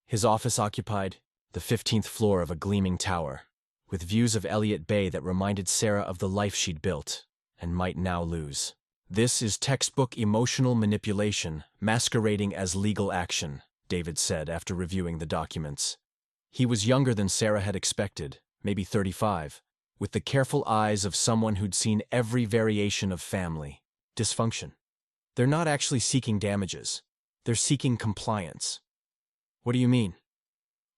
His office occupied the 15th floor of a gleaming tower, with views of Elliott Bay that reminded Sarah of the life she'd built and might now lose. "This is textbook emotional manipulation masquerading as legal action," David said after reviewing the documents. He was younger than Sarah had expected, maybe 35, with the careful eyes of someone who'd seen every variation of family dysfunction. "They're not actually seeking damages. They're seeking compliance." "What do you mean?"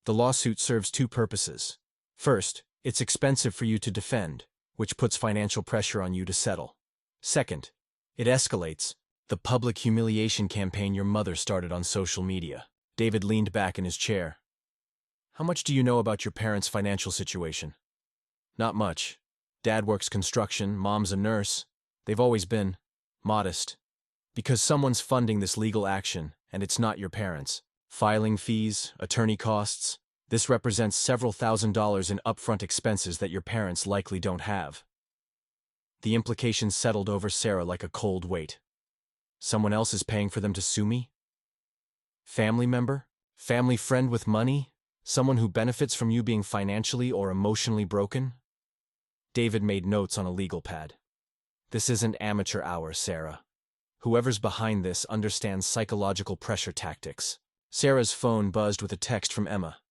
"The lawsuit serves two purposes. First, it's expensive for you to defend, which puts financial pressure on you to settle. Second, it escalates the public humiliation campaign your mother started on social media." David leaned back in his chair. "How much do you know about your parents' financial situation?" "Not much. Dad works construction, Mom's a nurse. They've always been modest. Because someone's funding this legal action, and it's not your parents. Filing fees, attorney costs. This represents several $1,000s in upfront expenses that your parents likely don't have." The implications settled over Sarah like a cold weight. Someone else is paying for them to sue me? Family member? Family friend with money? Someone who benefits from you being financially or emotionally broken? David made notes on a legal pad. "This isn't amateur hour, Sarah. Whoever's behind this understands psychological pressure tactics." Sarah's phone buzzed with a text from Emma.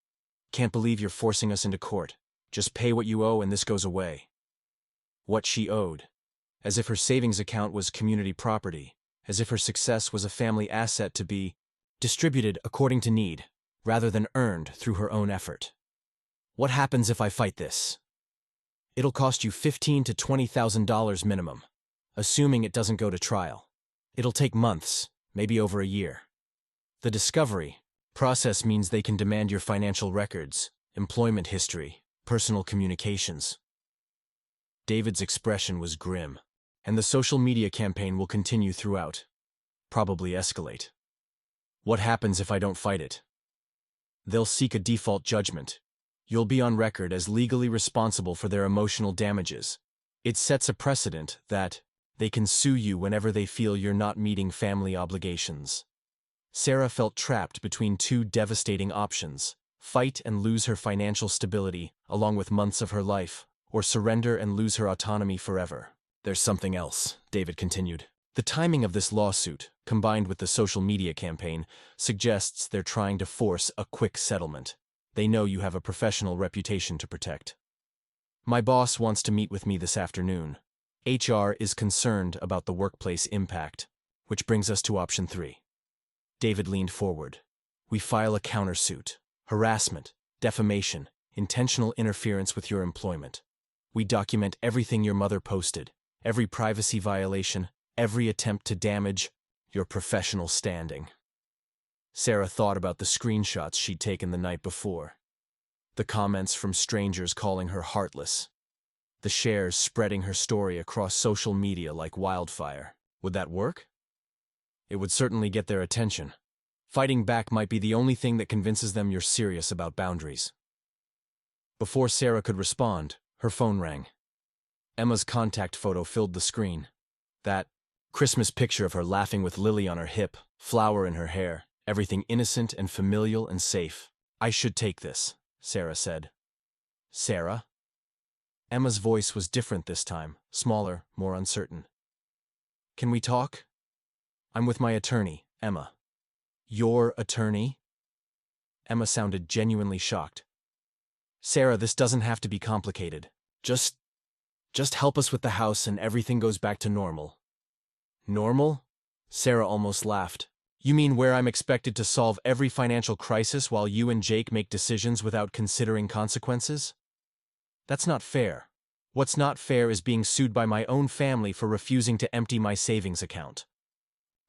"Can't believe you're forcing us into court. Just pay what you owe and this goes away." What she owed. As if her savings account was community property. As if her success was a family asset to be distributed according to need, rather than earned through her own effort. "What happens if I fight this?" "It'll cost you $15,000 to $20,000 minimum, assuming it doesn't go to trial. It'll take months, maybe over a year. The discovery process means they can demand your financial records, employment history, personal communications." David's expression was grim. "And the social media campaign will continue throughout. Probably escalate." "What happens if I don't fight it?" "They'll seek a default judgment. You'll be on record as legally responsible for their emotional damages. It sets a precedent that they can sue you whenever they feel you're not meeting family obligations." Sarah felt trapped between two devastating options: fight and lose her financial stability, along with months of her life, or surrender and lose her autonomy forever. "There's something else," David continued. "The timing of this lawsuit, combined with the social media campaign, suggests they're trying to force a quick settlement. They know you have a professional reputation to protect. My boss wants to meet with me this afternoon. HR is concerned about the workplace impact, which brings us to option 3. David leaned forward. "We file a countersuit. Harassment, defamation, intentional interference with your employment. We document everything your mother posted, every privacy violation, every attempt to damage your professional standing." Sarah thought about the screenshots she'd taken the night before. The comments from strangers calling her heartless. The shares spreading her story across social media like wildfire. Would that work? It would certainly get their attention. Fighting back might be the only thing that convinces them you're serious about boundaries. Before Sarah could respond, her phone rang. Emma's contact photo filled the screen. That Christmas picture of her laughing with Lily on her hip, flower in her hair, everything innocent and familial and safe. "I should take this," Sarah said. "Sarah?" Emma's voice was different this time, smaller, more uncertain. "Can we talk?" "I'm with my attorney, Emma." "Your attorney?" Emma sounded genuinely shocked. "Sarah, this doesn't have to be complicated. Just help us with the house and everything goes back to normal." Normal? Sarah almost laughed. You mean where I'm expected to solve every financial crisis while you and Jake make decisions without considering consequences? That's not fair. What's not fair is being sued by my own family for refusing to empty my savings account.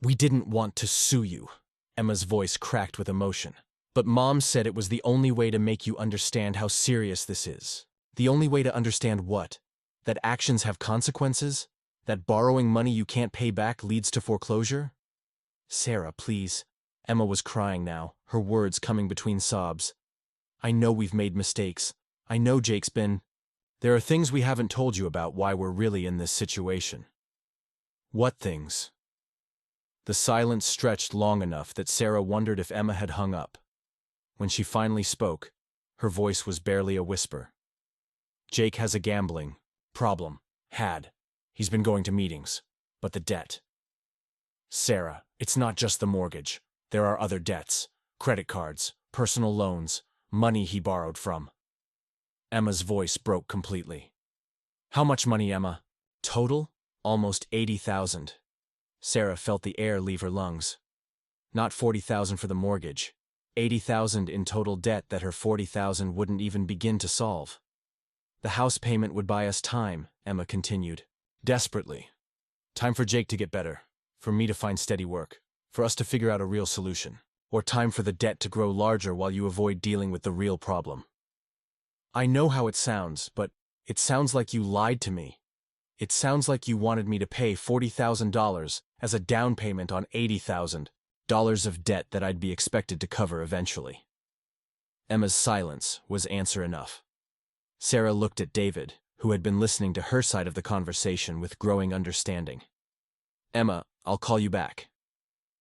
We didn't want to sue you. Emma's voice cracked with emotion. But Mom said it was the only way to make you understand how serious this is. The only way to understand what? That actions have consequences? That borrowing money you can't pay back leads to foreclosure? Sarah, please. Emma was crying now, her words coming between sobs. I know we've made mistakes. I know Jake's been… There are things we haven't told you about why we're really in this situation. What things? The silence stretched long enough that Sarah wondered if Emma had hung up. When she finally spoke, her voice was barely a whisper. Jake has a gambling problem. Had. He's been going to meetings. But the debt. Sarah, it's not just the mortgage. There are other debts. Credit cards, personal loans, money he borrowed from. Emma's voice broke completely. How much money, Emma? Total? Almost 80,000. Sarah felt the air leave her lungs. Not 40,000 for the mortgage. 80,000 in total debt that her 40,000 wouldn't even begin to solve. The house payment would buy us time, Emma continued. Desperately. Time for Jake to get better. For me to find steady work. For us to figure out a real solution. Or time for the debt to grow larger while you avoid dealing with the real problem. I know how it sounds, but it sounds like you lied to me. It sounds like you wanted me to pay $40,000 as a down payment on $80,000 of debt that I'd be expected to cover eventually. Emma's silence was answer enough. Sarah looked at David, who had been listening to her side of the conversation with growing understanding. Emma, I'll call you back.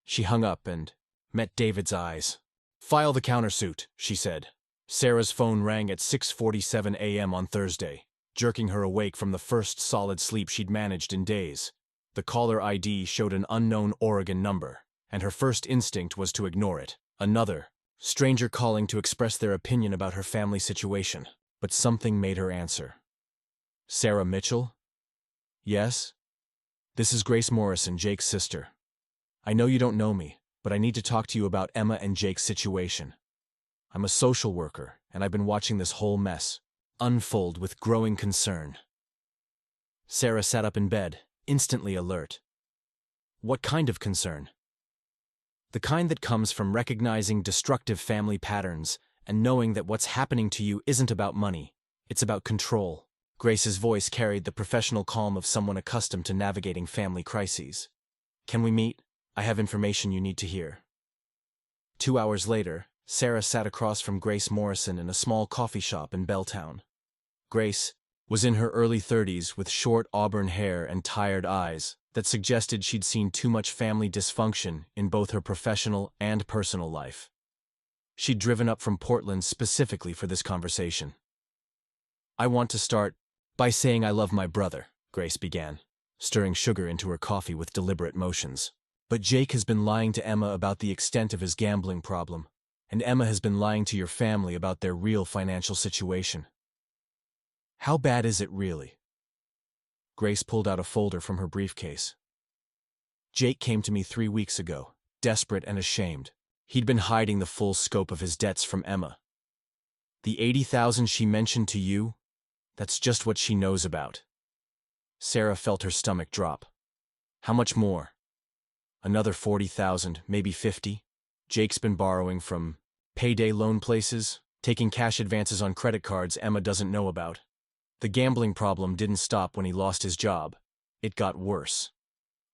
She hung up and met David's eyes. File the countersuit, she said. Sarah's phone rang at 6:47 a.m. on Thursday, jerking her awake from the first solid sleep she'd managed in days. The caller ID showed an unknown Oregon number, and her first instinct was to ignore it. Another stranger calling to express their opinion about her family situation. But something made her answer. Sarah Mitchell? Yes? This is Grace Morrison, Jake's sister. I know you don't know me, but I need to talk to you about Emma and Jake's situation. I'm a social worker, and I've been watching this whole mess unfold with growing concern. Sarah sat up in bed, instantly alert. What kind of concern? The kind that comes from recognizing destructive family patterns and knowing that what's happening to you isn't about money, it's about control. Grace's voice carried the professional calm of someone accustomed to navigating family crises. Can we meet? I have information you need to hear. 2 hours later, Sarah sat across from Grace Morrison in a small coffee shop in Belltown. Grace was in her early 30s with short auburn hair and tired eyes that suggested she'd seen too much family dysfunction in both her professional and personal life. She'd driven up from Portland specifically for this conversation. I want to start by saying I love my brother, Grace began, stirring sugar into her coffee with deliberate motions. But Jake has been lying to Emma about the extent of his gambling problem, and Emma has been lying to your family about their real financial situation. How bad is it really? Grace pulled out a folder from her briefcase. Jake came to me 3 weeks ago, desperate and ashamed. He'd been hiding the full scope of his debts from Emma. The 80,000 she mentioned to you, that's just what she knows about. Sarah felt her stomach drop. How much more? Another 40,000, maybe 50. Jake's been borrowing from payday loan places, taking cash advances on credit cards Emma doesn't know about. The gambling problem didn't stop when he lost his job. It got worse.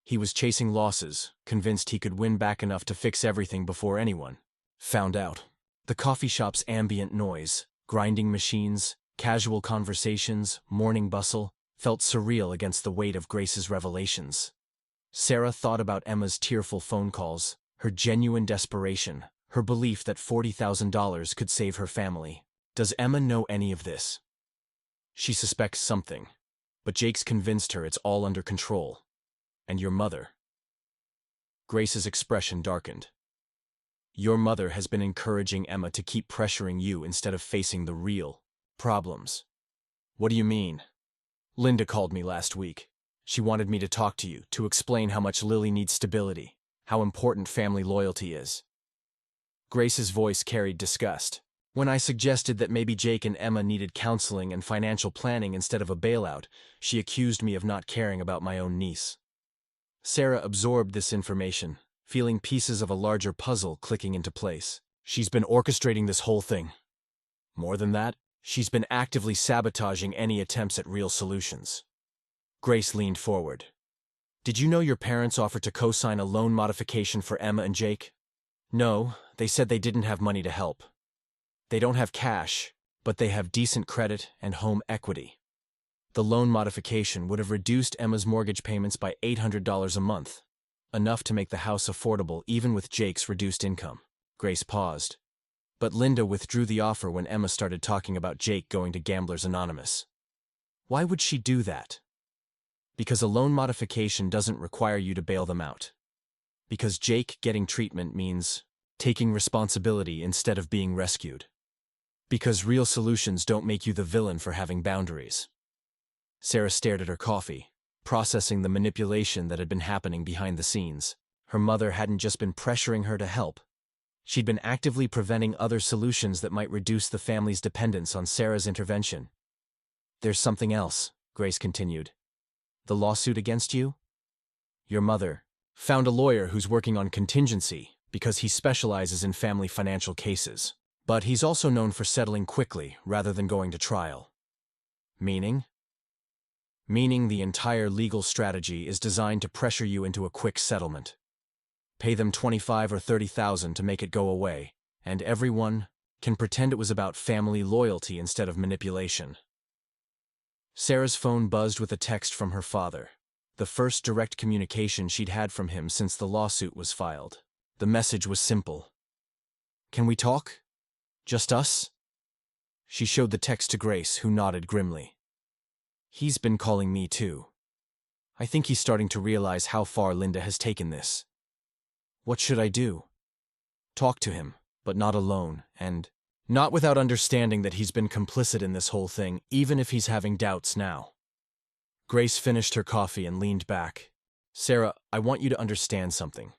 He was chasing losses, convinced he could win back enough to fix everything before anyone found out. The coffee shop's ambient noise, grinding machines, casual conversations, morning bustle, felt surreal against the weight of Grace's revelations. Sarah thought about Emma's tearful phone calls, her genuine desperation, her belief that $40,000 could save her family. Does Emma know any of this? She suspects something, but Jake's convinced her it's all under control. And your mother? Grace's expression darkened. Your mother has been encouraging Emma to keep pressuring you instead of facing the real problems. What do you mean? Linda called me last week. She wanted me to talk to you, to explain how much Lily needs stability, how important family loyalty is. Grace's voice carried disgust. When I suggested that maybe Jake and Emma needed counseling and financial planning instead of a bailout, she accused me of not caring about my own niece. Sarah absorbed this information, feeling pieces of a larger puzzle clicking into place. She's been orchestrating this whole thing. More than that, she's been actively sabotaging any attempts at real solutions. Grace leaned forward. Did you know your parents offered to co-sign a loan modification for Emma and Jake? No, they said they didn't have money to help. They don't have cash, but they have decent credit and home equity. The loan modification would have reduced Emma's mortgage payments by $800 a month, enough to make the house affordable even with Jake's reduced income. Grace paused. But Linda withdrew the offer when Emma started talking about Jake going to Gamblers Anonymous. Why would she do that? Because a loan modification doesn't require you to bail them out. Because Jake getting treatment means taking responsibility instead of being rescued. Because real solutions don't make you the villain for having boundaries. Sarah stared at her coffee, processing the manipulation that had been happening behind the scenes. Her mother hadn't just been pressuring her to help. She'd been actively preventing other solutions that might reduce the family's dependence on Sarah's intervention. There's something else, Grace continued. The lawsuit against you? Your mother found a lawyer who's working on contingency because he specializes in family financial cases. But he's also known for settling quickly rather than going to trial. Meaning? Meaning the entire legal strategy is designed to pressure you into a quick settlement. Pay them $25,000 or $30,000 to make it go away, and everyone can pretend it was about family loyalty instead of manipulation. Sarah's phone buzzed with a text from her father, the first direct communication she'd had from him since the lawsuit was filed. The message was simple. Can we talk? Just us? She showed the text to Grace, who nodded grimly. He's been calling me too. I think he's starting to realize how far Linda has taken this. What should I do? Talk to him, but not alone, and not without understanding that he's been complicit in this whole thing, even if he's having doubts now. Grace finished her coffee and leaned back. Sarah, I want you to understand something.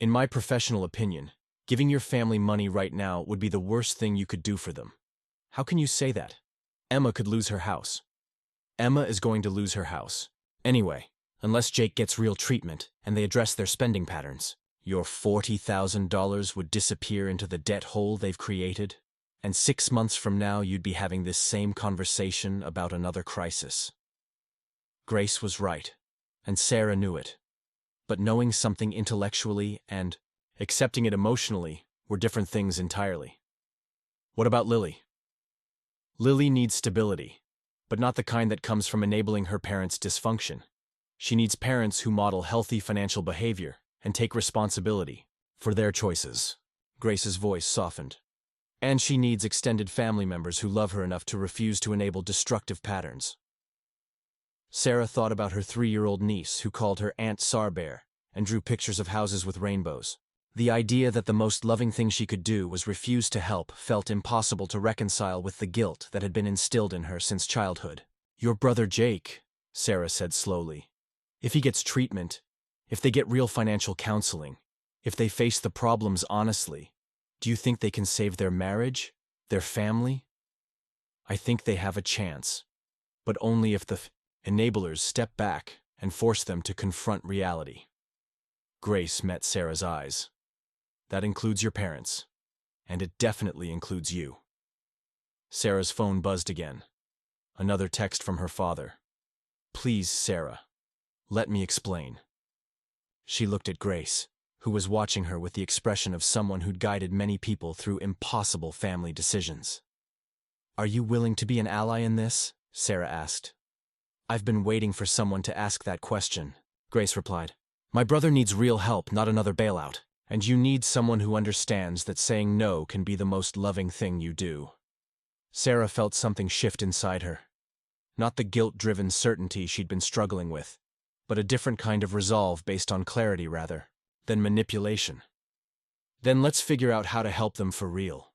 In my professional opinion, giving your family money right now would be the worst thing you could do for them. How can you say that? Emma could lose her house. Emma is going to lose her house. Anyway, unless Jake gets real treatment and they address their spending patterns, your $40,000 would disappear into the debt hole they've created, and 6 months from now you'd be having this same conversation about another crisis. Grace was right, and Sarah knew it. But knowing something intellectually and accepting it emotionally were different things entirely. What about Lily? Lily needs stability, but not the kind that comes from enabling her parents' dysfunction. She needs parents who model healthy financial behavior and take responsibility for their choices. Grace's voice softened. And she needs extended family members who love her enough to refuse to enable destructive patterns. Sarah thought about her 3-year-old niece who called her Aunt Sarbear and drew pictures of houses with rainbows. The idea that the most loving thing she could do was refuse to help felt impossible to reconcile with the guilt that had been instilled in her since childhood. Your brother Jake, Sarah said slowly. If he gets treatment, if they get real financial counseling, if they face the problems honestly, do you think they can save their marriage, their family? I think they have a chance, but only if the enablers step back and force them to confront reality. Grace met Sarah's eyes. That includes your parents, and it definitely includes you. Sarah's phone buzzed again. Another text from her father. Please, Sarah, let me explain. She looked at Grace, who was watching her with the expression of someone who'd guided many people through impossible family decisions. Are you willing to be an ally in this? Sarah asked. I've been waiting for someone to ask that question, Grace replied. My brother needs real help, not another bailout. And you need someone who understands that saying no can be the most loving thing you do. Sarah felt something shift inside her. Not the guilt-driven certainty she'd been struggling with, but a different kind of resolve based on clarity rather than manipulation. Then let's figure out how to help them for real.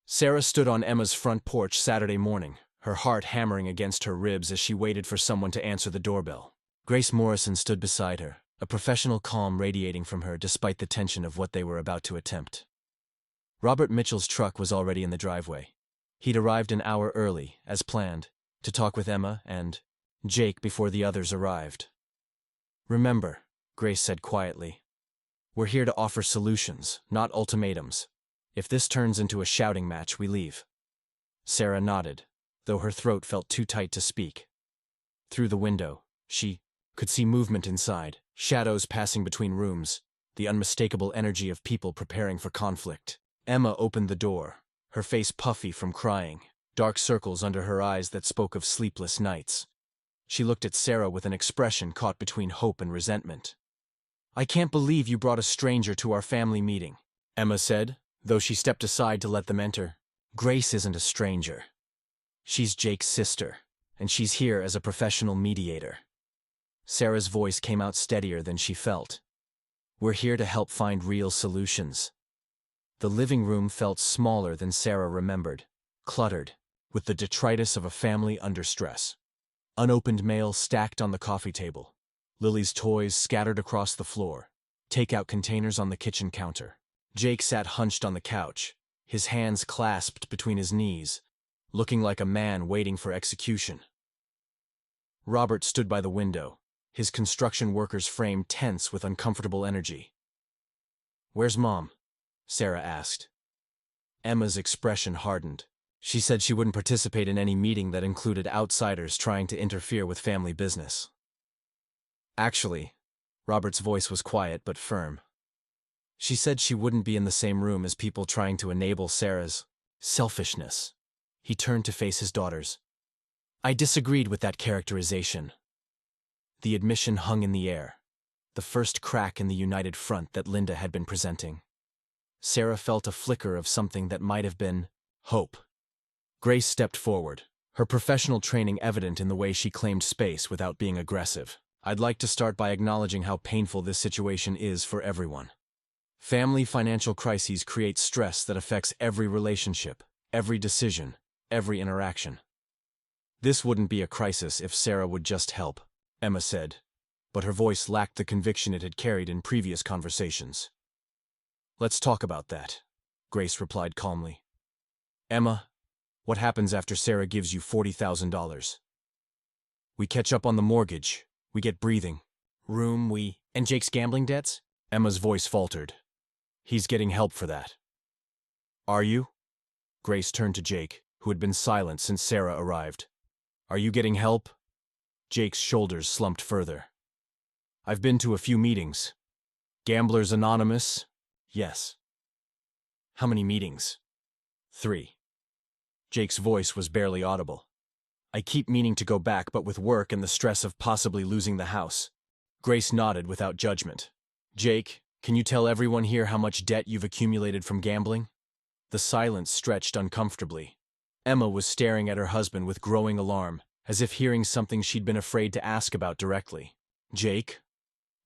Sarah stood on Emma's front porch Saturday morning, her heart hammering against her ribs as she waited for someone to answer the doorbell. Grace Morrison stood beside her, a professional calm radiating from her despite the tension of what they were about to attempt. Robert Mitchell's truck was already in the driveway. He'd arrived an hour early, as planned, to talk with Emma and Jake before the others arrived. "Remember," Grace said quietly, "we're here to offer solutions, not ultimatums. If this turns into a shouting match, we leave." Sarah nodded, though her throat felt too tight to speak. Through the window, she could see movement inside, shadows passing between rooms, the unmistakable energy of people preparing for conflict. Emma opened the door, her face puffy from crying, dark circles under her eyes that spoke of sleepless nights. She looked at Sarah with an expression caught between hope and resentment. "I can't believe you brought a stranger to our family meeting," Emma said, though she stepped aside to let them enter. "Grace isn't a stranger. She's Jake's sister, and she's here as a professional mediator." Sarah's voice came out steadier than she felt. "We're here to help find real solutions." The living room felt smaller than Sarah remembered, cluttered, with the detritus of a family under stress. Unopened mail stacked on the coffee table, Lily's toys scattered across the floor, takeout containers on the kitchen counter. Jake sat hunched on the couch, his hands clasped between his knees, looking like a man waiting for execution. Robert stood by the window, his construction worker's frame tense with uncomfortable energy. "Where's Mom?" Sarah asked. Emma's expression hardened. She said she wouldn't participate in any meeting that included outsiders trying to interfere with family business. "Actually," Robert's voice was quiet but firm. "She said she wouldn't be in the same room as people trying to enable Sarah's selfishness." He turned to face his daughters. "I disagreed with that characterization." The admission hung in the air, the first crack in the united front that Linda had been presenting. Sarah felt a flicker of something that might have been hope. Grace stepped forward, her professional training evident in the way she claimed space without being aggressive. "I'd like to start by acknowledging how painful this situation is for everyone. Family financial crises create stress that affects every relationship, every decision, every interaction. This wouldn't be a crisis if Sarah would just help," Emma said, but her voice lacked the conviction it had carried in previous conversations. "Let's talk about that," Grace replied calmly. "Emma, what happens after Sarah gives you $40,000? We catch up on the mortgage, we get breathing room, and Jake's gambling debts?" Emma's voice faltered. "He's getting help for that." "Are you?" Grace turned to Jake, who had been silent since Sarah arrived. "Are you getting help?" Jake's shoulders slumped further. "I've been to a few meetings. Gamblers Anonymous? Yes." "How many meetings?" "3. Jake's voice was barely audible. "I keep meaning to go back, but with work and the stress of possibly losing the house." Grace nodded without judgment. "Jake, can you tell everyone here how much debt you've accumulated from gambling?" The silence stretched uncomfortably. Emma was staring at her husband with growing alarm, as if hearing something she'd been afraid to ask about directly. "Jake?"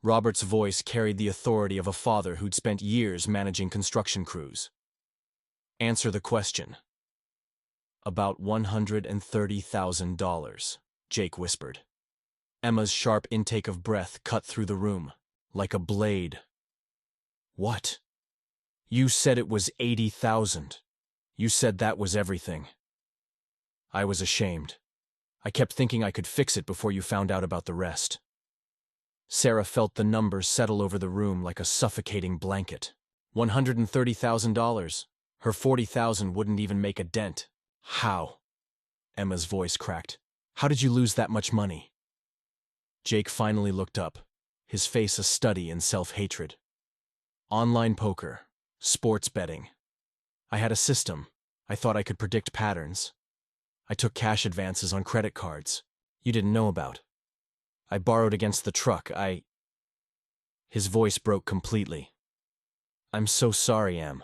Robert's voice carried the authority of a father who'd spent years managing construction crews. "Answer the question." "About $130,000, Jake whispered. Emma's sharp intake of breath cut through the room, like a blade. "What? You said it was 80,000. You said that was everything." "I was ashamed. I kept thinking I could fix it before you found out about the rest." Sarah felt the number settle over the room like a suffocating blanket. $130,000. Her $40,000 wouldn't even make a dent. "How?" Emma's voice cracked. "How did you lose that much money?" Jake finally looked up, his face a study in self-hatred. "Online poker. Sports betting. I had a system. I thought I could predict patterns. I took cash advances on credit cards you didn't know about. I borrowed against the truck. His voice broke completely. "I'm so sorry, Em.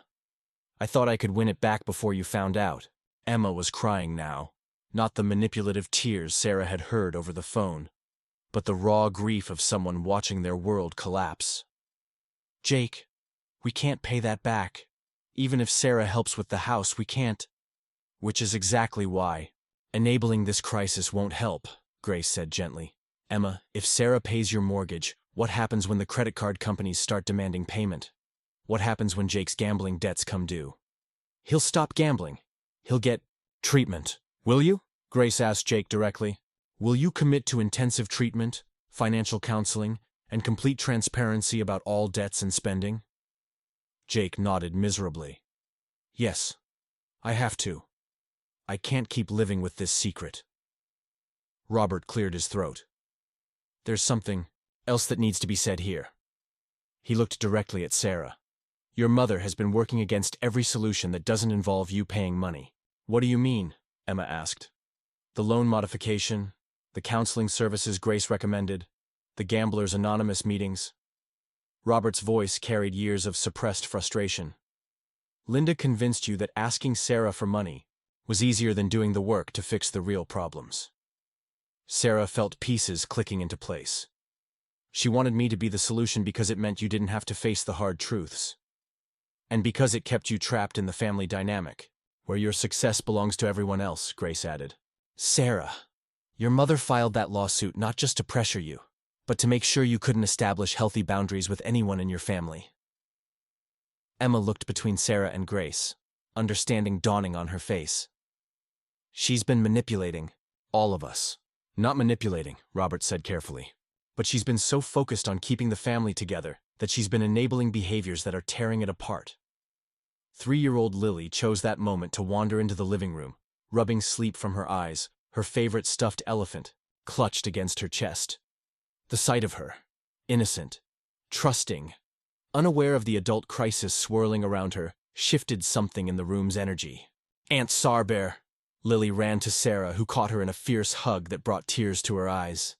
I thought I could win it back before you found out." Emma was crying now, not the manipulative tears Sarah had heard over the phone, but the raw grief of someone watching their world collapse. "Jake, we can't pay that back. Even if Sarah helps with the house, we can't." "Which is exactly why," Enabling this crisis won't help, Grace said gently. Emma, if Sarah pays your mortgage, what happens when the credit card companies start demanding payment? What happens when Jake's gambling debts come due? He'll stop gambling. He'll get treatment. Will you? Grace asked Jake directly. Will you commit to intensive treatment, financial counseling, and complete transparency about all debts and spending? Jake nodded miserably. Yes, I have to. I can't keep living with this secret. Robert cleared his throat. There's something else that needs to be said here. He looked directly at Sarah. Your mother has been working against every solution that doesn't involve you paying money. What do you mean? Emma asked. The loan modification, the counseling services Grace recommended, the Gamblers Anonymous meetings. Robert's voice carried years of suppressed frustration. Linda convinced you that asking Sarah for money was easier than doing the work to fix the real problems. Sarah felt pieces clicking into place. She wanted me to be the solution because it meant you didn't have to face the hard truths. And because it kept you trapped in the family dynamic, where your success belongs to everyone else, Grace added. Sarah, your mother filed that lawsuit not just to pressure you, but to make sure you couldn't establish healthy boundaries with anyone in your family. Emma looked between Sarah and Grace, understanding dawning on her face. She's been manipulating all of us. Not manipulating, Robert said carefully. But she's been so focused on keeping the family together that she's been enabling behaviors that are tearing it apart. 3-year-old Lily chose that moment to wander into the living room, rubbing sleep from her eyes, her favorite stuffed elephant, clutched against her chest. The sight of her, innocent, trusting, unaware of the adult crisis swirling around her, shifted something in the room's energy. Aunt Sarbear! Lily ran to Sarah, who caught her in a fierce hug that brought tears to her eyes.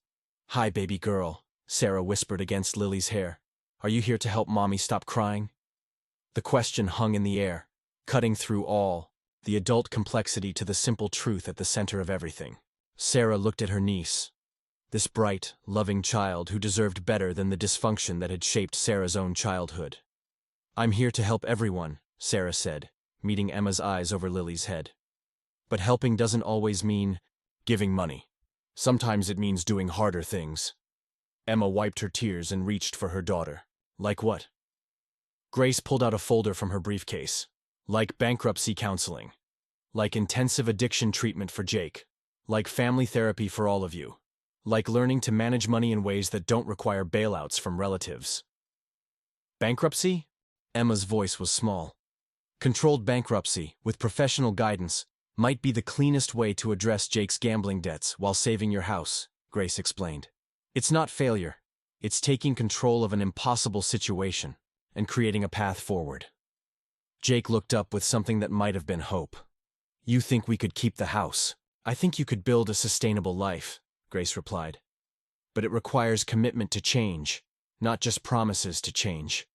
Hi, baby girl, Sarah whispered against Lily's hair. Are you here to help Mommy stop crying? The question hung in the air, cutting through all, the adult complexity to the simple truth at the center of everything. Sarah looked at her niece, this bright, loving child who deserved better than the dysfunction that had shaped Sarah's own childhood. I'm here to help everyone, Sarah said, meeting Emma's eyes over Lily's head. But helping doesn't always mean giving money. Sometimes it means doing harder things. Emma wiped her tears and reached for her daughter. Like what? Grace pulled out a folder from her briefcase. Like bankruptcy counseling. Like intensive addiction treatment for Jake. Like family therapy for all of you. Like learning to manage money in ways that don't require bailouts from relatives. Bankruptcy? Emma's voice was small. Controlled bankruptcy, with professional guidance, might be the cleanest way to address Jake's gambling debts while saving your house, Grace explained. It's not failure. It's taking control of an impossible situation and creating a path forward. Jake looked up with something that might have been hope. You think we could keep the house? I think you could build a sustainable life, Grace replied. But it requires commitment to change, not just promises to change.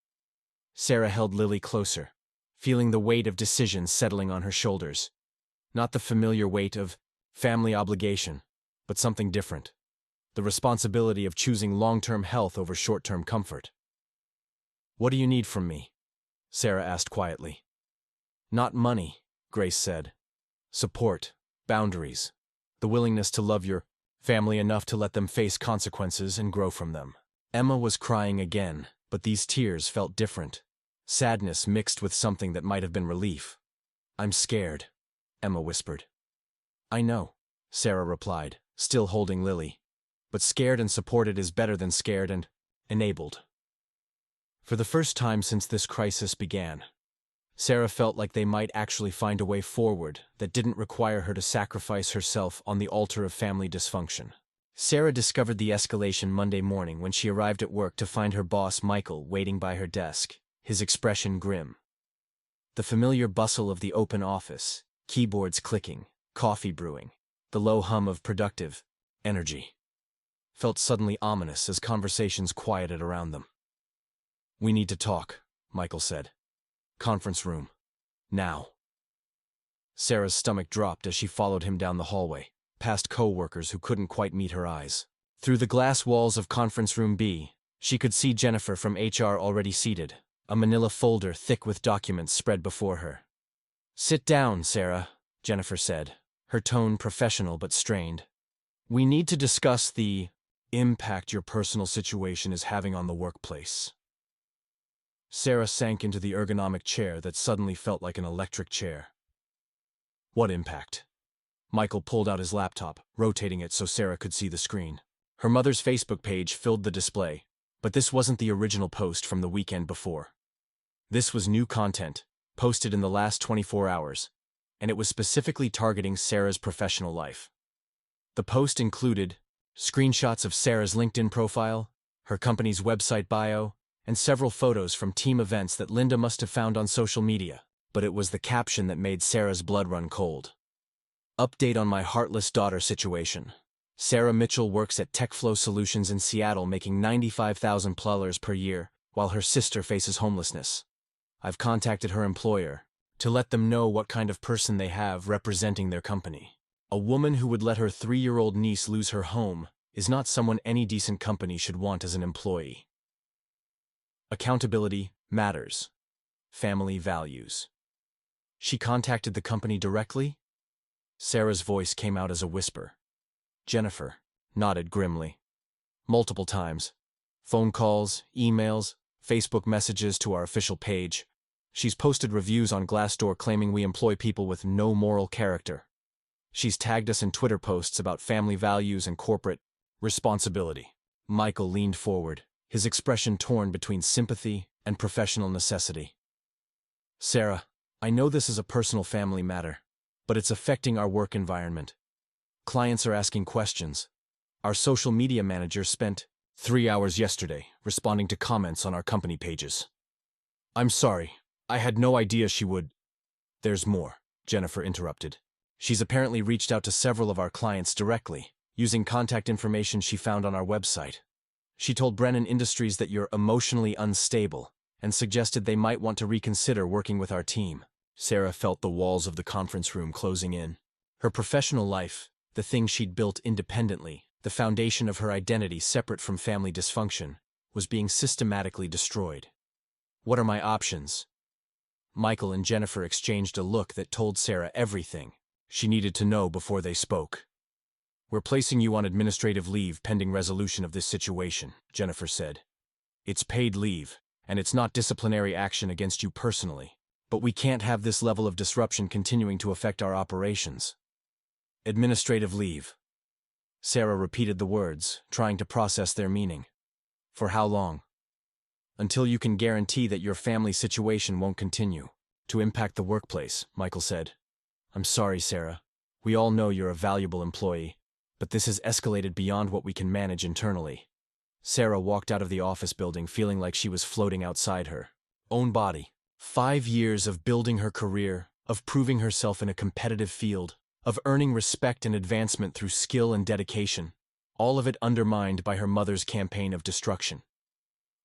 Sarah held Lily closer, feeling the weight of decisions settling on her shoulders. Not the familiar weight of family obligation, but something different. The responsibility of choosing long-term health over short-term comfort. What do you need from me? Sarah asked quietly. Not money, Grace said. Support, boundaries, the willingness to love your family enough to let them face consequences and grow from them. Emma was crying again, but these tears felt different. Sadness mixed with something that might have been relief. I'm scared, Emma whispered. I know, Sarah replied, still holding Lily. But scared and supported is better than scared and enabled. For the first time since this crisis began, Sarah felt like they might actually find a way forward that didn't require her to sacrifice herself on the altar of family dysfunction. Sarah discovered the escalation Monday morning when she arrived at work to find her boss, Michael, waiting by her desk, his expression grim. The familiar bustle of the open office, keyboards clicking, coffee brewing, the low hum of productive energy, felt suddenly ominous as conversations quieted around them. We need to talk, Michael said. Conference room. Now. Sarah's stomach dropped as she followed him down the hallway, past co-workers who couldn't quite meet her eyes. Through the glass walls of conference room B, she could see Jennifer from HR already seated, a manila folder thick with documents spread before her. Sit down, Sarah, Jennifer said, her tone professional but strained. "We need to discuss the impact your personal situation is having on the workplace." Sarah sank into the ergonomic chair that suddenly felt like an electric chair. "What impact?" Michael pulled out his laptop, rotating it so Sarah could see the screen. Her mother's Facebook page filled the display, but this wasn't the original post from the weekend before. This was new content, posted in the last 24 hours, and it was specifically targeting Sarah's professional life. The post included screenshots of Sarah's LinkedIn profile, her company's website bio, and several photos from team events that Linda must have found on social media, but it was the caption that made Sarah's blood run cold. "Update on my heartless daughter situation. Sarah Mitchell works at TechFlow Solutions in Seattle making $95,000 per year, while her sister faces homelessness. I've contacted her employer to let them know what kind of person they have representing their company. A woman who would let her 3-year-old niece lose her home is not someone any decent company should want as an employee. Accountability matters. Family values." She contacted the company directly? Sarah's voice came out as a whisper. Jennifer nodded grimly. "Multiple times. Phone calls, emails, Facebook messages to our official page. She's posted reviews on Glassdoor claiming we employ people with no moral character. She's tagged us in Twitter posts about family values and corporate responsibility." Michael leaned forward, his expression torn between sympathy and professional necessity. "Sarah, I know this is a personal family matter, but it's affecting our work environment. Clients are asking questions. Our social media manager spent 3 hours yesterday responding to comments on our company pages. I'm sorry, I had no idea she would—" "There's more," Jennifer interrupted. "She's apparently reached out to several of our clients directly, using contact information she found on our website. She told Brennan Industries that you're emotionally unstable and suggested they might want to reconsider working with our team." Sarah felt the walls of the conference room closing in. Her professional life, the thing she'd built independently, the foundation of her identity separate from family dysfunction, was being systematically destroyed. "What are my options?" Michael and Jennifer exchanged a look that told Sarah everything she needed to know before they spoke. "We're placing you on administrative leave pending resolution of this situation," Jennifer said. "It's paid leave, and it's not disciplinary action against you personally, but we can't have this level of disruption continuing to affect our operations." "Administrative leave." Sarah repeated the words, trying to process their meaning. "For how long?" "Until you can guarantee that your family situation won't continue to impact the workplace," Michael said. "I'm sorry, Sarah. We all know you're a valuable employee, but this has escalated beyond what we can manage internally." Sarah walked out of the office building feeling like she was floating outside her own body. 5 years of building her career, of proving herself in a competitive field, of earning respect and advancement through skill and dedication, all of it undermined by her mother's campaign of destruction.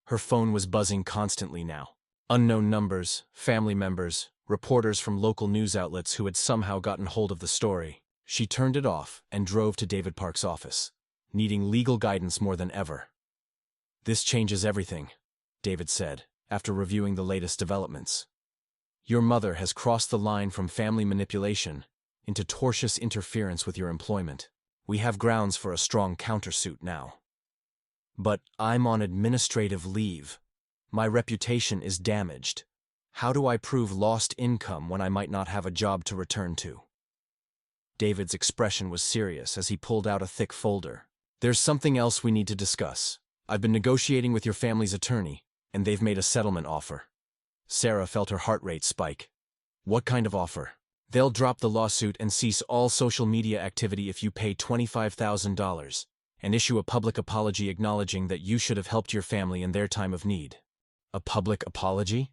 Her phone was buzzing constantly now. Unknown numbers, family members, reporters from local news outlets who had somehow gotten hold of the story. She turned it off and drove to David Park's office, needing legal guidance more than ever. "This changes everything," David said, after reviewing the latest developments. "Your mother has crossed the line from family manipulation into tortious interference with your employment. We have grounds for a strong countersuit now." "But I'm on administrative leave. My reputation is damaged. How do I prove lost income when I might not have a job to return to?" David's expression was serious as he pulled out a thick folder. "There's something else we need to discuss. I've been negotiating with your family's attorney, and they've made a settlement offer." Sarah felt her heart rate spike. "What kind of offer?" "They'll drop the lawsuit and cease all social media activity if you pay $25,000 and issue a public apology acknowledging that you should have helped your family in their time of need." "A public apology?"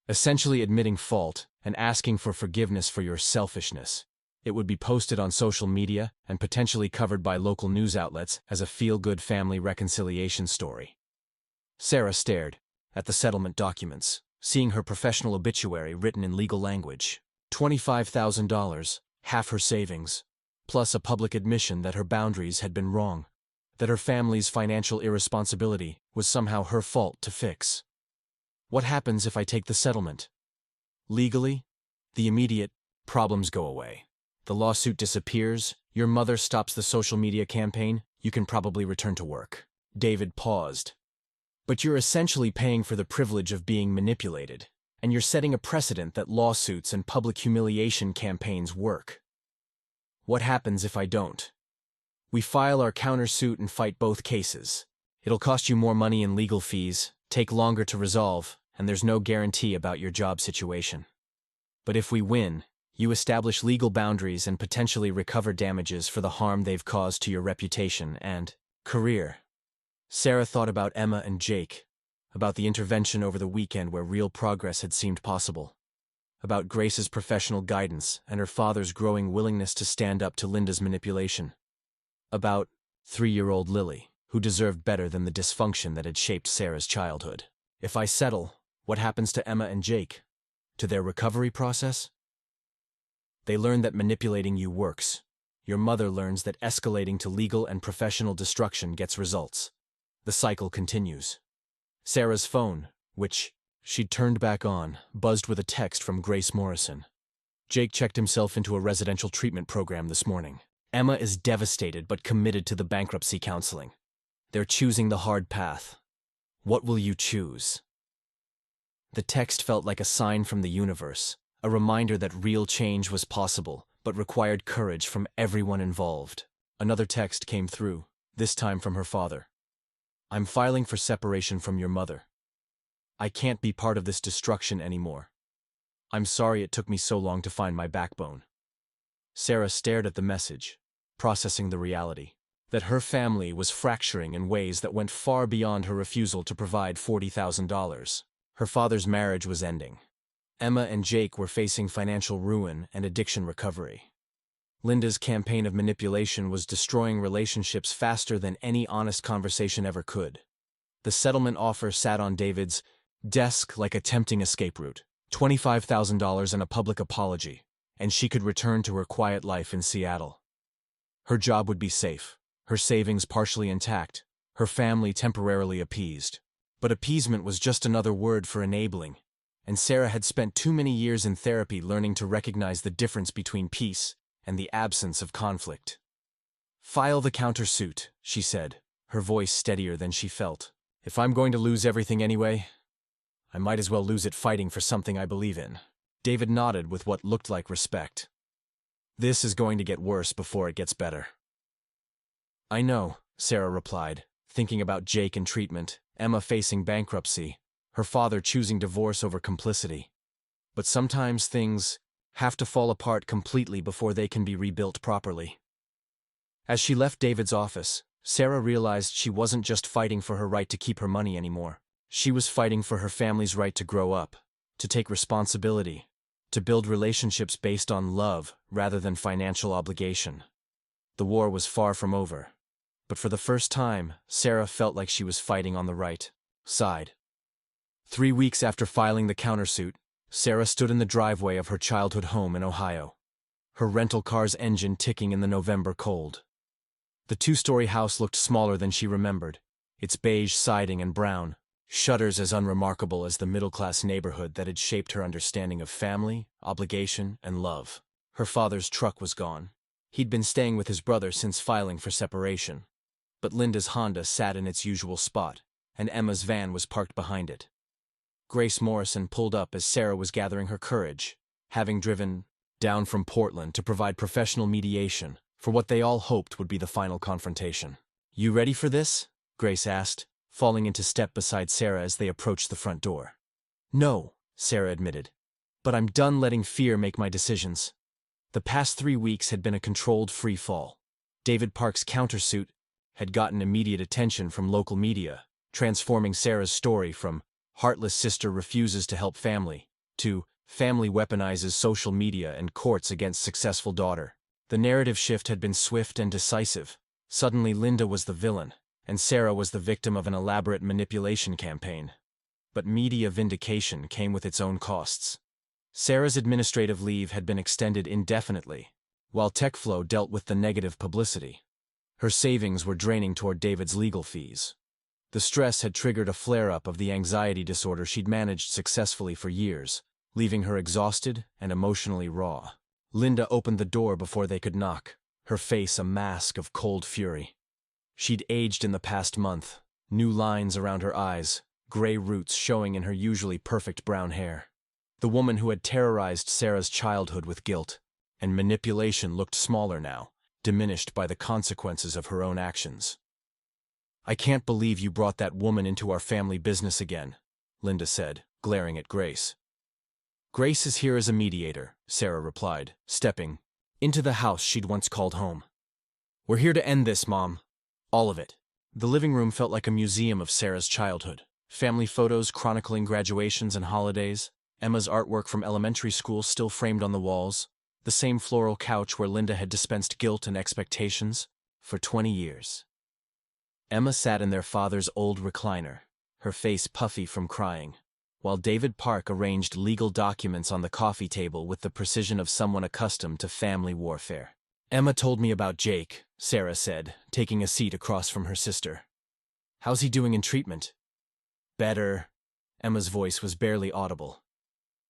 "Essentially admitting fault and asking for forgiveness for your selfishness. It would be posted on social media and potentially covered by local news outlets as a feel-good family reconciliation story." Sarah stared at the settlement documents, seeing her professional obituary written in legal language. $25,000, half her savings, plus a public admission that her boundaries had been wrong, that her family's financial irresponsibility was somehow her fault to fix. "What happens if I take the settlement?" "Legally, the immediate problems go away. The lawsuit disappears, your mother stops the social media campaign, you can probably return to work. David paused. But you're essentially paying for the privilege of being manipulated, and you're setting a precedent that lawsuits and public humiliation campaigns work. What happens if I don't? We file our countersuit and fight both cases. It'll cost you more money in legal fees, take longer to resolve, and there's no guarantee about your job situation. But if we win, you establish legal boundaries and potentially recover damages for the harm they've caused to your reputation and career. Sarah thought about Emma and Jake, about the intervention over the weekend where real progress had seemed possible, about Grace's professional guidance and her father's growing willingness to stand up to Linda's manipulation, about 3-year-old Lily, who deserved better than the dysfunction that had shaped Sarah's childhood. If I settle, what happens to Emma and Jake? To their recovery process? They learn that manipulating you works. Your mother learns that escalating to legal and professional destruction gets results. The cycle continues. Sarah's phone, which she'd turned back on, buzzed with a text from Grace Morrison. Jake checked himself into a residential treatment program this morning. Emma is devastated but committed to the bankruptcy counseling. They're choosing the hard path. What will you choose? The text felt like a sign from the universe, a reminder that real change was possible, but required courage from everyone involved. Another text came through, this time from her father. I'm filing for separation from your mother. I can't be part of this destruction anymore. I'm sorry it took me so long to find my backbone. Sarah stared at the message, processing the reality that her family was fracturing in ways that went far beyond her refusal to provide $40,000. Her father's marriage was ending. Emma and Jake were facing financial ruin and addiction recovery. Linda's campaign of manipulation was destroying relationships faster than any honest conversation ever could. The settlement offer sat on David's desk like a tempting escape route. $25,000 and a public apology, and she could return to her quiet life in Seattle. Her job would be safe, her savings partially intact, her family temporarily appeased. But appeasement was just another word for enabling, and Sarah had spent too many years in therapy learning to recognize the difference between peace and the absence of conflict. File the countersuit, she said, her voice steadier than she felt. If I'm going to lose everything anyway, I might as well lose it fighting for something I believe in. David nodded with what looked like respect. This is going to get worse before it gets better. I know, Sarah replied, thinking about Jake and treatment, Emma facing bankruptcy, her father choosing divorce over complicity. But sometimes things have to fall apart completely before they can be rebuilt properly. As she left David's office, Sarah realized she wasn't just fighting for her right to keep her money anymore. She was fighting for her family's right to grow up, to take responsibility, to build relationships based on love rather than financial obligation. The war was far from over, but for the first time, Sarah felt like she was fighting on the right side. 3 weeks after filing the countersuit, Sarah stood in the driveway of her childhood home in Ohio, her rental car's engine ticking in the November cold. The 2-story house looked smaller than she remembered, its beige siding and brown shutters as unremarkable as the middle-class neighborhood that had shaped her understanding of family, obligation, and love. Her father's truck was gone. He'd been staying with his brother since filing for separation. But Linda's Honda sat in its usual spot, and Emma's van was parked behind it. Grace Morrison pulled up as Sarah was gathering her courage, having driven down from Portland to provide professional mediation for what they all hoped would be the final confrontation. You ready for this? Grace asked, falling into step beside Sarah as they approached the front door. No, Sarah admitted, but I'm done letting fear make my decisions. The past 3 weeks had been a controlled free fall. David Park's countersuit had gotten immediate attention from local media, transforming Sarah's story from heartless sister refuses to help family to family weaponizes social media and courts against successful daughter. The narrative shift had been swift and decisive. Suddenly Linda was the villain, and Sarah was the victim of an elaborate manipulation campaign. But media vindication came with its own costs. Sarah's administrative leave had been extended indefinitely, while TechFlow dealt with the negative publicity. Her savings were draining toward David's legal fees. The stress had triggered a flare-up of the anxiety disorder she'd managed successfully for years, leaving her exhausted and emotionally raw. Linda opened the door before they could knock, her face a mask of cold fury. She'd aged in the past month, new lines around her eyes, gray roots showing in her usually perfect brown hair. The woman who had terrorized Sarah's childhood with guilt and manipulation looked smaller now, diminished by the consequences of her own actions. "I can't believe you brought that woman into our family business again," Linda said, glaring at Grace. "Grace is here as a mediator," Sarah replied, stepping into the house she'd once called home. "We're here to end this, Mom. All of it." The living room felt like a museum of Sarah's childhood. Family photos chronicling graduations and holidays, Emma's artwork from elementary school still framed on the walls, the same floral couch where Linda had dispensed guilt and expectations for 20 years. Emma sat in their father's old recliner, her face puffy from crying, while David Park arranged legal documents on the coffee table with the precision of someone accustomed to family warfare. "Emma told me about Jake," Sarah said, taking a seat across from her sister. "How's he doing in treatment?" "Better." Emma's voice was barely audible.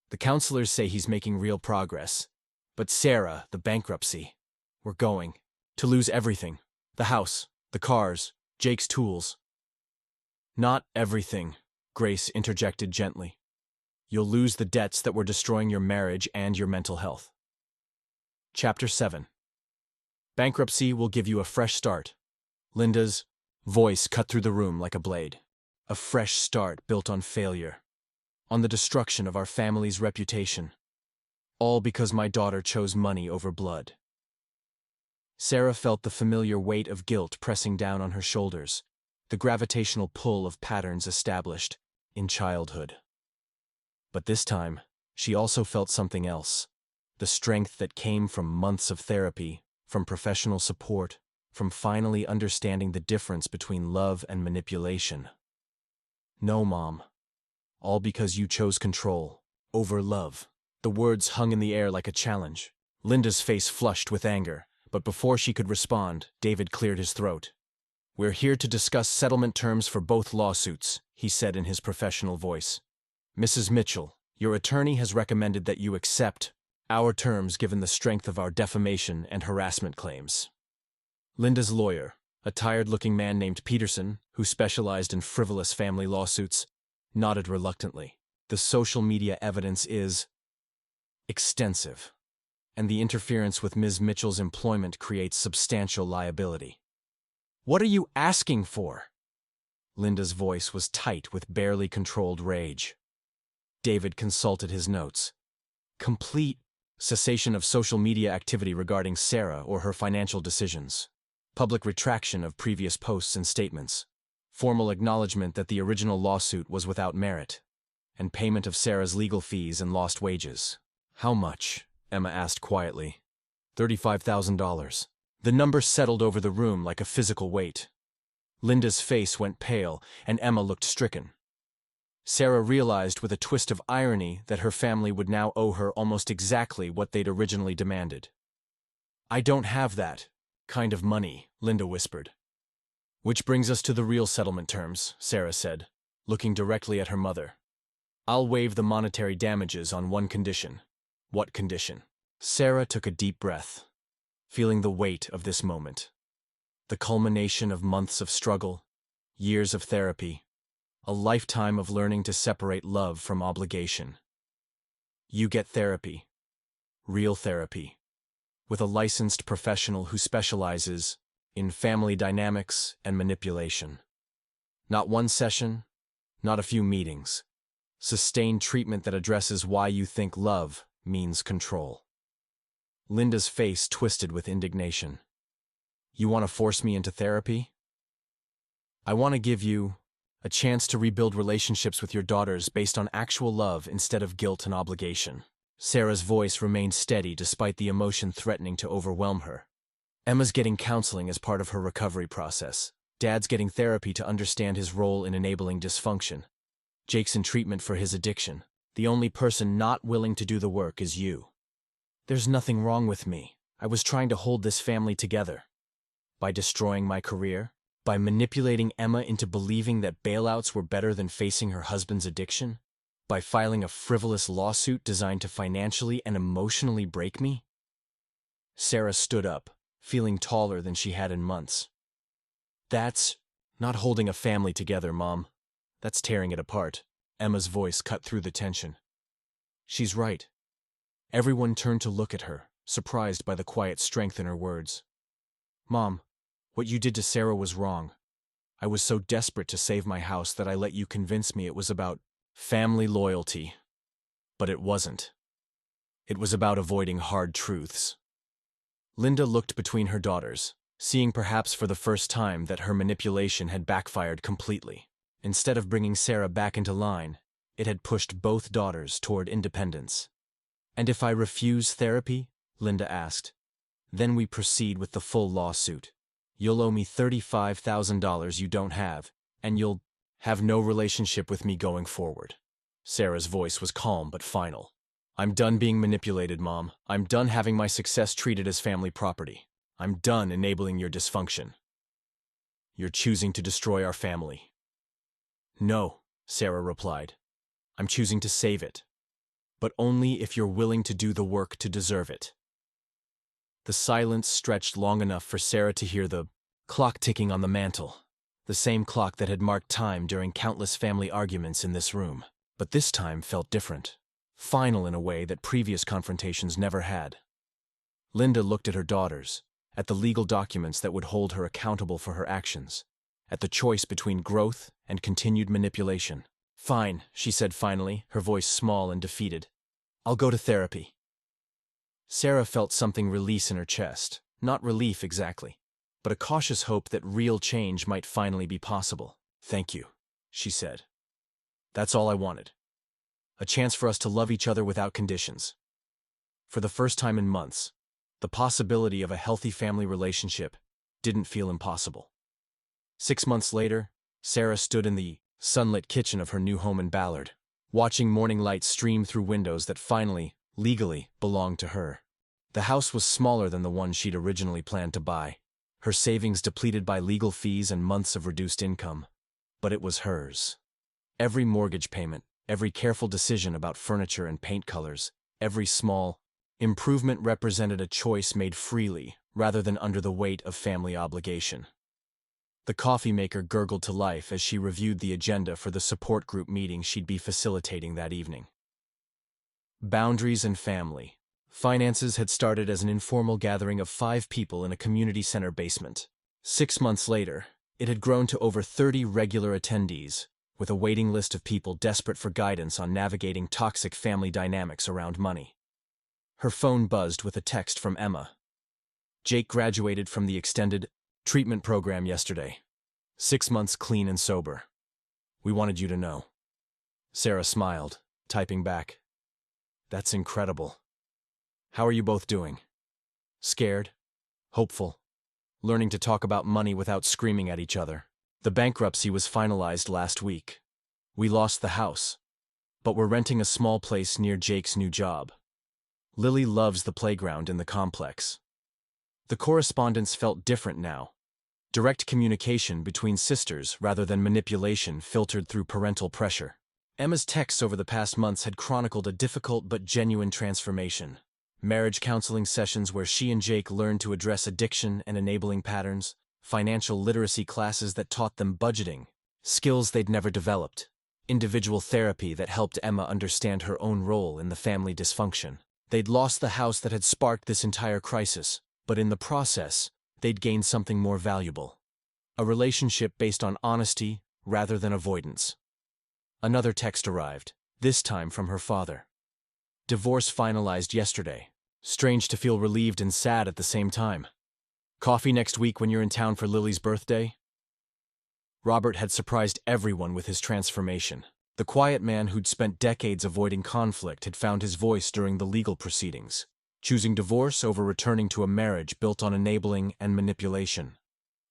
"The counselors say he's making real progress. But Sarah, the bankruptcy. We're going to lose everything. The house, the cars, Jake's tools." "Not everything," Grace interjected gently. "You'll lose the debts that were destroying your marriage and your mental health." Chapter 7. Bankruptcy will give you a fresh start. Linda's voice cut through the room like a blade. A fresh start built on failure, on the destruction of our family's reputation. All because my daughter chose money over blood. Sarah felt the familiar weight of guilt pressing down on her shoulders, the gravitational pull of patterns established in childhood. But this time, she also felt something else, the strength that came from months of therapy, from professional support, from finally understanding the difference between love and manipulation. "No, Mom. All because you chose control over love." The words hung in the air like a challenge. Linda's face flushed with anger, but before she could respond, David cleared his throat. "We're here to discuss settlement terms for both lawsuits," he said in his professional voice. "Mrs. Mitchell, your attorney has recommended that you accept our terms given the strength of our defamation and harassment claims." Linda's lawyer, a tired-looking man named Peterson, who specialized in frivolous family lawsuits, nodded reluctantly. "The social media evidence is extensive, and the interference with Ms. Mitchell's employment creates substantial liability." "What are you asking for?" Linda's voice was tight with barely controlled rage. David consulted his notes. "Complete cessation of social media activity regarding Sarah or her financial decisions. Public retraction of previous posts and statements. Formal acknowledgement that the original lawsuit was without merit. And payment of Sarah's legal fees and lost wages." "How much?" Emma asked quietly. $35,000. The number settled over the room like a physical weight. Linda's face went pale, and Emma looked stricken. Sarah realized with a twist of irony that her family would now owe her almost exactly what they'd originally demanded. "I don't have that kind of money," Linda whispered. "Which brings us to the real settlement terms," Sarah said, looking directly at her mother. "I'll waive the monetary damages on one condition." "What condition?" Sarah took a deep breath, feeling the weight of this moment. The culmination of months of struggle, years of therapy, a lifetime of learning to separate love from obligation. "You get therapy, real therapy, with a licensed professional who specializes in family dynamics and manipulation. Not one session, not a few meetings. Sustained treatment that addresses why you think love means control." Linda's face twisted with indignation. "You want to force me into therapy?" "I want to give you a chance to rebuild relationships with your daughters based on actual love instead of guilt and obligation." Sarah's voice remained steady despite the emotion threatening to overwhelm her. "Emma's getting counseling as part of her recovery process. Dad's getting therapy to understand his role in enabling dysfunction. Jake's in treatment for his addiction. The only person not willing to do the work is you. There's nothing wrong with me. I was trying to hold this family together. By destroying my career? By manipulating Emma into believing that bailouts were better than facing her husband's addiction? By filing a frivolous lawsuit designed to financially and emotionally break me? Sarah stood up, feeling taller than she had in months. That's not holding a family together, Mom. That's tearing it apart. Emma's voice cut through the tension. She's right. Everyone turned to look at her, surprised by the quiet strength in her words. Mom, what you did to Sarah was wrong. I was so desperate to save my house that I let you convince me it was about family loyalty. But it wasn't. It was about avoiding hard truths. Linda looked between her daughters, seeing perhaps for the first time that her manipulation had backfired completely. Instead of bringing Sarah back into line, it had pushed both daughters toward independence. And if I refuse therapy? Linda asked. Then we proceed with the full lawsuit. You'll owe me $35,000 you don't have, and you'll have no relationship with me going forward. Sarah's voice was calm but final. I'm done being manipulated, Mom. I'm done having my success treated as family property. I'm done enabling your dysfunction. You're choosing to destroy our family. No, Sarah replied. I'm choosing to save it. But only if you're willing to do the work to deserve it. The silence stretched long enough for Sarah to hear the clock ticking on the mantel, the same clock that had marked time during countless family arguments in this room. But this time felt different, final in a way that previous confrontations never had. Linda looked at her daughters, at the legal documents that would hold her accountable for her actions, at the choice between growth and continued manipulation. Fine, she said finally, her voice small and defeated. I'll go to therapy. Sarah felt something release in her chest, not relief exactly, but a cautious hope that real change might finally be possible. Thank you, she said. That's all I wanted. A chance for us to love each other without conditions. For the first time in months, the possibility of a healthy family relationship didn't feel impossible. 6 months later, Sarah stood in the sunlit kitchen of her new home in Ballard, watching morning light stream through windows that finally, legally, belonged to her. The house was smaller than the one she'd originally planned to buy, her savings depleted by legal fees and months of reduced income. But it was hers. Every mortgage payment, every careful decision about furniture and paint colors, every small improvement represented a choice made freely rather than under the weight of family obligation. The coffee maker gurgled to life as she reviewed the agenda for the support group meeting she'd be facilitating that evening. Boundaries and family. Finances had started as an informal gathering of 5 people in a community center basement. 6 months later, it had grown to over 30 regular attendees, with a waiting list of people desperate for guidance on navigating toxic family dynamics around money. Her phone buzzed with a text from Emma. Jake graduated from the extended treatment program yesterday. 6 months clean and sober. We wanted you to know. Sarah smiled, typing back. That's incredible. How are you both doing? Scared? Hopeful? Learning to talk about money without screaming at each other? The bankruptcy was finalized last week. We lost the house, but we're renting a small place near Jake's new job. Lily loves the playground in the complex. The correspondence felt different now. Direct communication between sisters rather than manipulation filtered through parental pressure. Emma's texts over the past months had chronicled a difficult but genuine transformation. Marriage counseling sessions where she and Jake learned to address addiction and enabling patterns, financial literacy classes that taught them budgeting, skills they'd never developed, individual therapy that helped Emma understand her own role in the family dysfunction. They'd lost the house that had sparked this entire crisis, but in the process, they'd gained something more valuable. A relationship based on honesty rather than avoidance. Another text arrived, this time from her father. Divorce finalized yesterday. Strange to feel relieved and sad at the same time. Coffee next week when you're in town for Lily's birthday? Robert had surprised everyone with his transformation. The quiet man who'd spent decades avoiding conflict had found his voice during the legal proceedings, choosing divorce over returning to a marriage built on enabling and manipulation.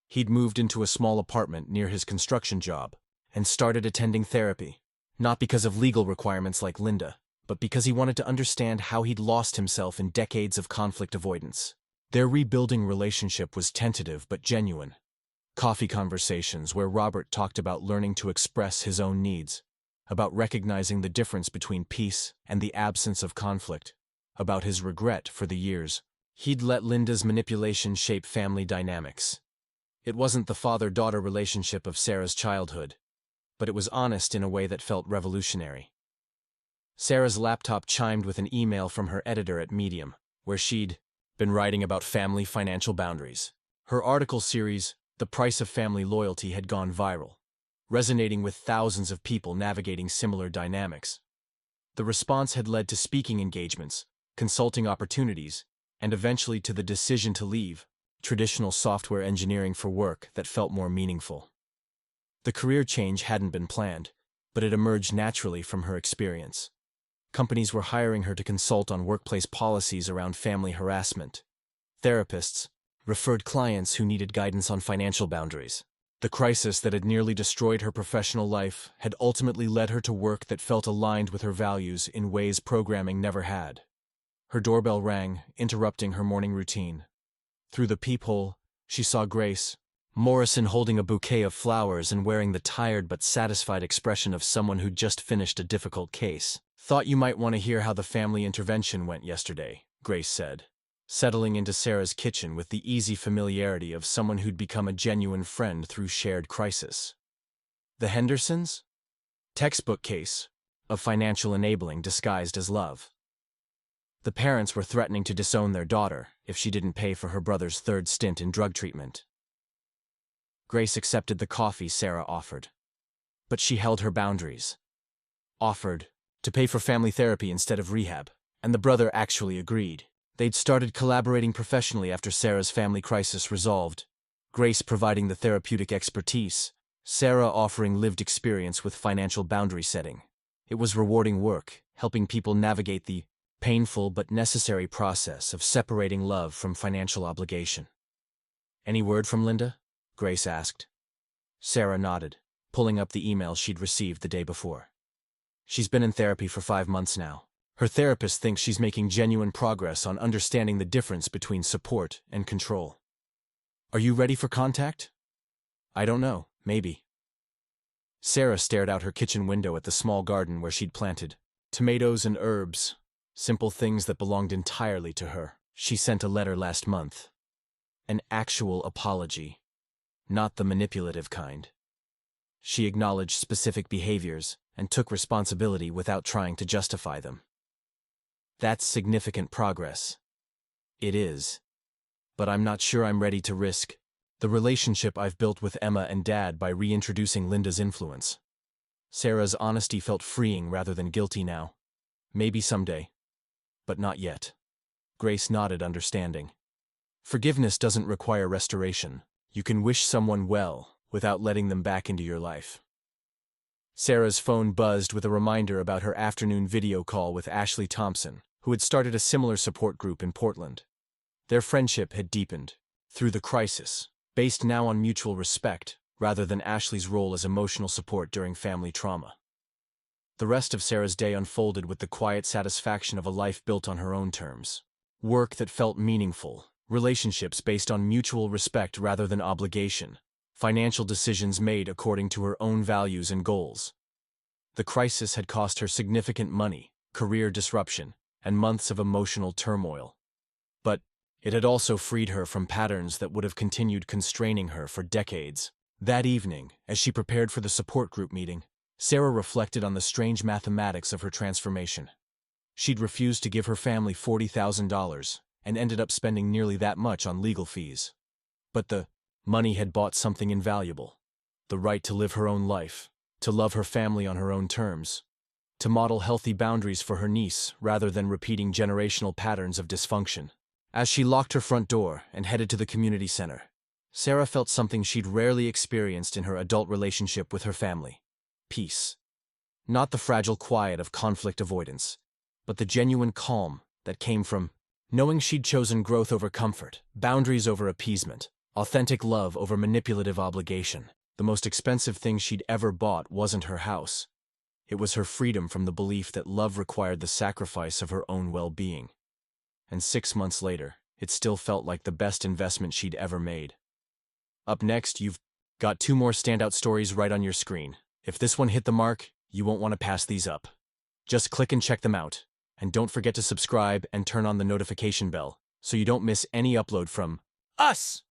He'd moved into a small apartment near his construction job and started attending therapy, not because of legal requirements like Linda, but because he wanted to understand how he'd lost himself in decades of conflict avoidance. Their rebuilding relationship was tentative but genuine. Coffee conversations where Robert talked about learning to express his own needs, about recognizing the difference between peace and the absence of conflict, about his regret for the years He'd let Linda's manipulation shape family dynamics. It wasn't the father-daughter relationship of Sarah's childhood, but it was honest in a way that felt revolutionary. Sarah's laptop chimed with an email from her editor at Medium, where she'd been writing about family financial boundaries. Her article series, The Price of Family Loyalty, had gone viral, resonating with thousands of people navigating similar dynamics. The response had led to speaking engagements, consulting opportunities, and eventually to the decision to leave traditional software engineering for work that felt more meaningful. The career change hadn't been planned, but it emerged naturally from her experience. Companies were hiring her to consult on workplace policies around family harassment. Therapists referred clients who needed guidance on financial boundaries. The crisis that had nearly destroyed her professional life had ultimately led her to work that felt aligned with her values in ways programming never had. Her doorbell rang, interrupting her morning routine. Through the peephole, she saw Grace Morrison holding a bouquet of flowers and wearing the tired but satisfied expression of someone who'd just finished a difficult case. "Thought you might want to hear how the family intervention went yesterday," Grace said, settling into Sarah's kitchen with the easy familiarity of someone who'd become a genuine friend through shared crisis. The Hendersons? Textbook case of financial enabling disguised as love. The parents were threatening to disown their daughter if she didn't pay for her brother's third stint in drug treatment. Grace accepted the coffee Sarah offered. But she held her boundaries. Offered to pay for family therapy instead of rehab, and the brother actually agreed. They'd started collaborating professionally after Sarah's family crisis resolved, Grace providing the therapeutic expertise, Sarah offering lived experience with financial boundary setting. It was rewarding work, helping people navigate the painful but necessary process of separating love from financial obligation. "Any word from Linda?" Grace asked. Sarah nodded, pulling up the email she'd received the day before. "She's been in therapy for 5 months now. Her therapist thinks she's making genuine progress on understanding the difference between support and control." "Are you ready for contact?" "I don't know, maybe." Sarah stared out her kitchen window at the small garden where she'd planted tomatoes and herbs, simple things that belonged entirely to her. She sent a letter last month. An actual apology, not the manipulative kind. She acknowledged specific behaviors and took responsibility without trying to justify them. That's significant progress. It is. But I'm not sure I'm ready to risk the relationship I've built with Emma and Dad by reintroducing Linda's influence. Sarah's honesty felt freeing rather than guilty now. Maybe someday. But not yet. Grace nodded, understanding. Forgiveness doesn't require restoration. You can wish someone well without letting them back into your life. Sarah's phone buzzed with a reminder about her afternoon video call with Ashley Thompson, who had started a similar support group in Portland. Their friendship had deepened through the crisis, based now on mutual respect rather than Ashley's role as emotional support during family trauma. The rest of Sarah's day unfolded with the quiet satisfaction of a life built on her own terms. Work that felt meaningful, relationships based on mutual respect rather than obligation, financial decisions made according to her own values and goals. The crisis had cost her significant money, career disruption, and months of emotional turmoil. But it had also freed her from patterns that would have continued constraining her for decades. That evening, as she prepared for the support group meeting, Sarah reflected on the strange mathematics of her transformation. She'd refused to give her family $40,000 and ended up spending nearly that much on legal fees. But the money had bought something invaluable: the right to live her own life, to love her family on her own terms, to model healthy boundaries for her niece rather than repeating generational patterns of dysfunction. As she locked her front door and headed to the community center, Sarah felt something she'd rarely experienced in her adult relationship with her family: peace. Not the fragile quiet of conflict avoidance, but the genuine calm that came from knowing she'd chosen growth over comfort, boundaries over appeasement, authentic love over manipulative obligation. The most expensive thing she'd ever bought wasn't her house. It was her freedom from the belief that love required the sacrifice of her own well-being. And 6 months later, it still felt like the best investment she'd ever made. Up next, you've got 2 more standout stories right on your screen. If this one hit the mark, you won't want to pass these up. Just click and check them out. And don't forget to subscribe and turn on the notification bell so you don't miss any upload from us.